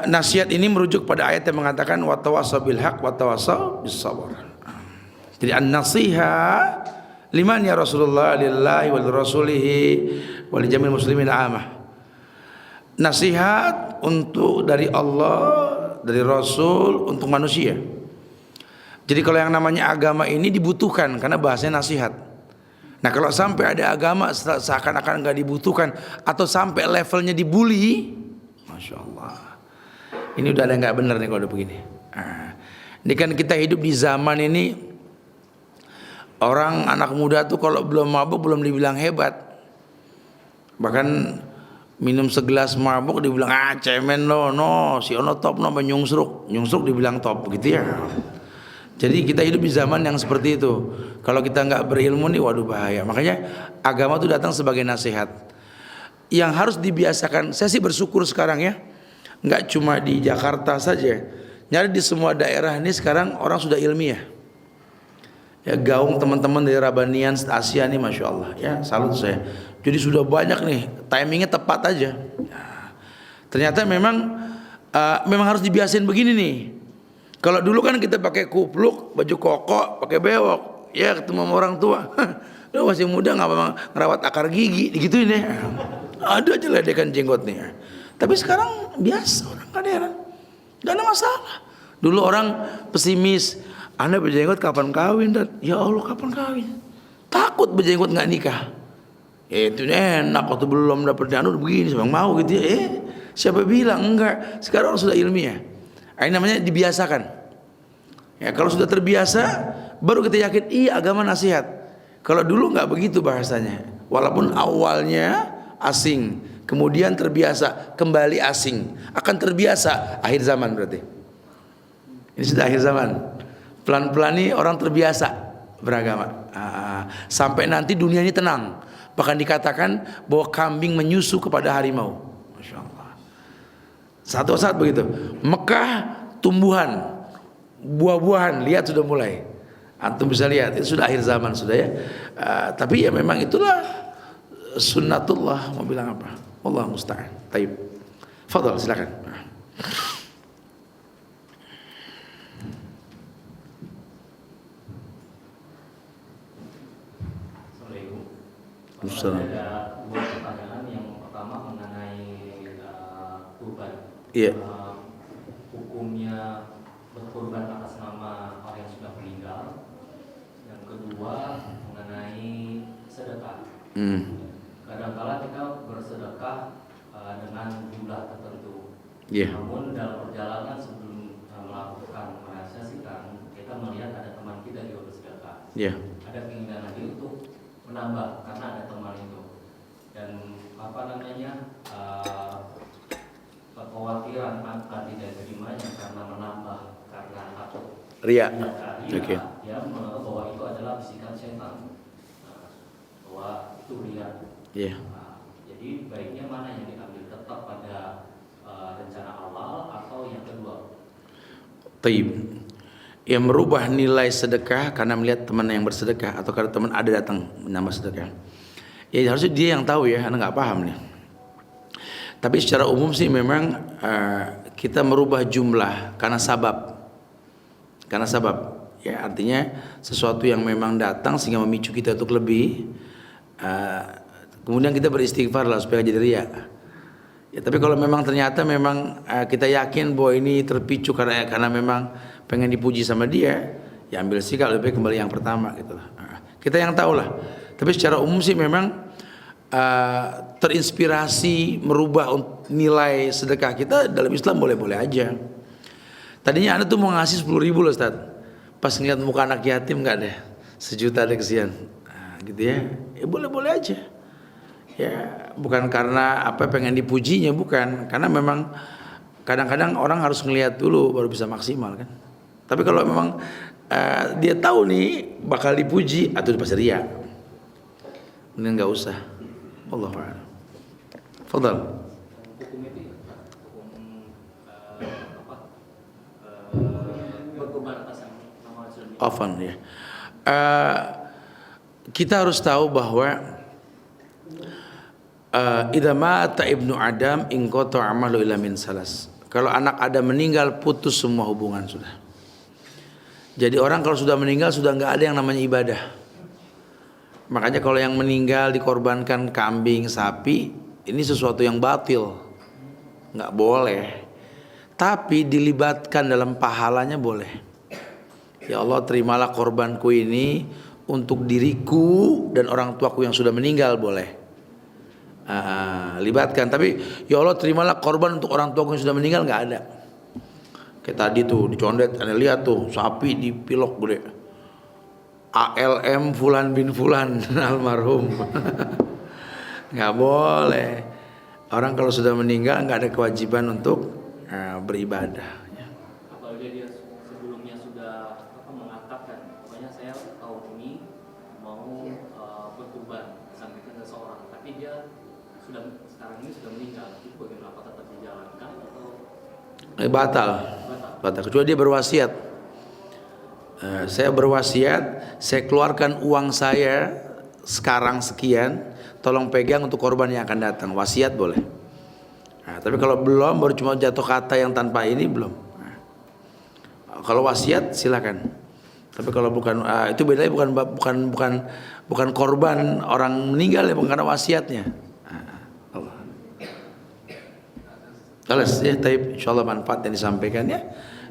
Nasihat ini merujuk pada ayat yang mengatakan wa tawassaw bil haq wa tawassaw bis sabr. Jadi an-nasiha liman ya Rasulullah lillahi wa rasulihi wa li jamil muslimin amah. Nasihat untuk dari Allah, dari Rasul untuk manusia. Jadi kalau yang namanya agama ini dibutuhkan karena bahasanya nasihat. Nah kalau sampai ada agama seakan-akan nggak dibutuhkan atau sampai levelnya dibully, Masya Allah, ini udah ada nggak benar nih kalau udah begini. Ini kan kita hidup di zaman ini, orang anak muda tuh kalau belum mabuk belum dibilang hebat. Bahkan minum segelas mabuk dibilang cemen lo, no si ono top no nyungsruk dibilang top gitu ya. Jadi kita hidup di zaman yang seperti itu. Kalau kita nggak berilmu nih, waduh bahaya. Makanya agama itu datang sebagai nasihat yang harus dibiasakan. Saya sih bersyukur sekarang ya, nggak cuma di Jakarta saja, nyari di semua daerah ini sekarang orang sudah ilmiah. Ya gaung teman-teman dari Rabanian Asia nih, Masya Allah ya, salut saya. Jadi sudah banyak nih, timingnya tepat aja. Ternyata memang harus dibiasain begini nih. Kalau dulu kan kita pakai kupluk, baju koko, pakai bewok, ya ketemu sama orang tua, lu masih muda nggak ngerawat akar gigi, digituin ya. Ada aja ledekan jenggot nih. Tapi sekarang biasa, orang nggak heran, nggak ada masalah. Dulu orang pesimis, Anda berjenggot kapan kawin? Dan ya Allah kapan kawin? Takut berjenggot nggak nikah. Itu enak waktu belum dapat janur begini, siapa mau gitu ya? Siapa bilang enggak? Sekarang orang sudah ilmiah. Ini namanya dibiasakan. Ya kalau sudah terbiasa, baru kita yakin iya agama nasihat. Kalau dulu nggak begitu bahasanya. Walaupun awalnya asing, kemudian terbiasa, kembali asing, akan terbiasa akhir zaman berarti. Ini sudah akhir zaman. Pelan-pelan nih orang terbiasa beragama. Sampai nanti dunia ini tenang. Bahkan dikatakan bahwa kambing menyusu kepada harimau. Masya Allah. Satu saat begitu. Mekah tumbuhan, buah-buahan, lihat sudah mulai. Antum bisa lihat itu sudah akhir zaman sudah ya. Tapi ya memang itulah sunnatullah, mau bilang apa? Allah musta'an. Taib. Fadhal silakan. Assalamualaikum. Ada dua pertanyaan. Yang pertama mengenai kurban. Iya. Hukumnya berkurban atas nama orang yang sudah meninggal. Yang kedua mengenai sedekah. Kadang-kala kita bersedekah dengan jumlah tertentu. Namun dalam perjalanan sebelum melakukan merealisasikan, kita melihat ada teman kita juga bersedekah. Ada keinginan lagi untuk menambah karena ada teman itu. Dan kekhawatiran akan tidak terimanya karena menambah karena takut ria. Oke. Dia menganggap bahwa itu adalah bisikan setan, bahwa itu ria. Jadi baiknya mana yang diambil, tetap pada rencana awal atau yang kedua? Taib. Yang merubah nilai sedekah karena melihat teman yang bersedekah atau karena teman ada datang menambah sedekah. Ya harusnya dia yang tahu ya, Anda nggak paham nih. Tapi secara umum sih memang kita merubah jumlah karena sabab. Karena sabab, ya artinya sesuatu yang memang datang sehingga memicu kita untuk lebih. Kemudian kita beristighfar lah supaya jadi riya. Ya, tapi kalau memang ternyata memang kita yakin bahwa ini terpicu karena memang pengen dipuji sama dia, ya ambil sikap lebih baik kembali yang pertama gitu lah. Kita yang tahu lah. Tapi secara umum sih memang terinspirasi merubah nilai sedekah kita dalam Islam boleh-boleh aja. Tadinya Anda tuh mau ngasih 10.000 loh Ustaz. Pas ngeliat muka anak yatim nggak deh, 1 juta ada kesian. Nah, gitu ya. Ya boleh-boleh aja. Ya, bukan karena apa pengen dipujinya, bukan. Karena memang kadang-kadang orang harus ngelihat dulu baru bisa maksimal kan. Tapi kalau memang dia tahu nih bakal dipuji, atau pasti ria, mending nggak usah. Allahu a'lam. Fadhal. Hukum itu berkorban atas nama suami. Ofan ya. Kita harus tahu bahwa idza mata ibnu Adam inqata amalu illa min salas. Kalau anak Adam meninggal, putus semua hubungan sudah. Jadi orang kalau sudah meninggal sudah nggak ada yang namanya ibadah. Makanya kalau yang meninggal dikorbankan kambing, sapi, ini sesuatu yang batil, nggak boleh. Tapi dilibatkan dalam pahalanya boleh. Ya Allah, terimalah korbanku ini untuk diriku dan orang tuaku yang sudah meninggal, boleh. Libatkan. Tapi ya Allah, terimalah korban untuk orang tuaku yang sudah meninggal, nggak ada. Kayak tadi tuh dicondet, Anda lihat tuh sapi dipilok gede. ALM Fulan bin Fulan almarhum. Nggak boleh. Orang kalau sudah meninggal nggak ada kewajiban untuk beribadah. Apalagi dia sebelumnya sudah mengatakan, pokoknya saya tahun ini mau berkurban sampaikan ke seseorang, tapi dia sekarang ini sudah meninggal. Itu bagaimana, apa tetap dijalankan atau Batal. Kecuali dia berwasiat. Saya berwasiat, saya keluarkan uang saya sekarang sekian, tolong pegang untuk korban yang akan datang. Wasiat boleh. Nah, tapi kalau belum, baru cuma jatuh kata yang tanpa ini, belum. Nah, kalau wasiat silakan. Tapi kalau bukan, itu bedanya bukan korban orang meninggal ya, bukan karena wasiatnya. Allah. Alas ya, taib. Insyaallah manfaat yang disampaikan ya.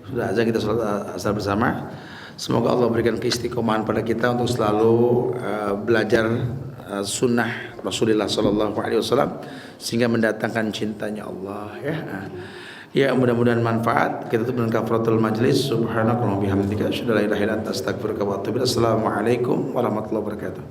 Sudah azan kita salat asar bersama. Semoga Allah berikan keistiqomahan pada kita untuk selalu belajar sunnah Rasulullah SAW sehingga mendatangkan cintanya Allah ya. Ya, mudah-mudahan manfaat. Kita tutup dengan kafaratul majlis. Subhanakallahumma bihamdika asyhadu an la ilaha illa anta astaghfiruka wa atubu ilaik. Assalamualaikum warahmatullahi wabarakatuh.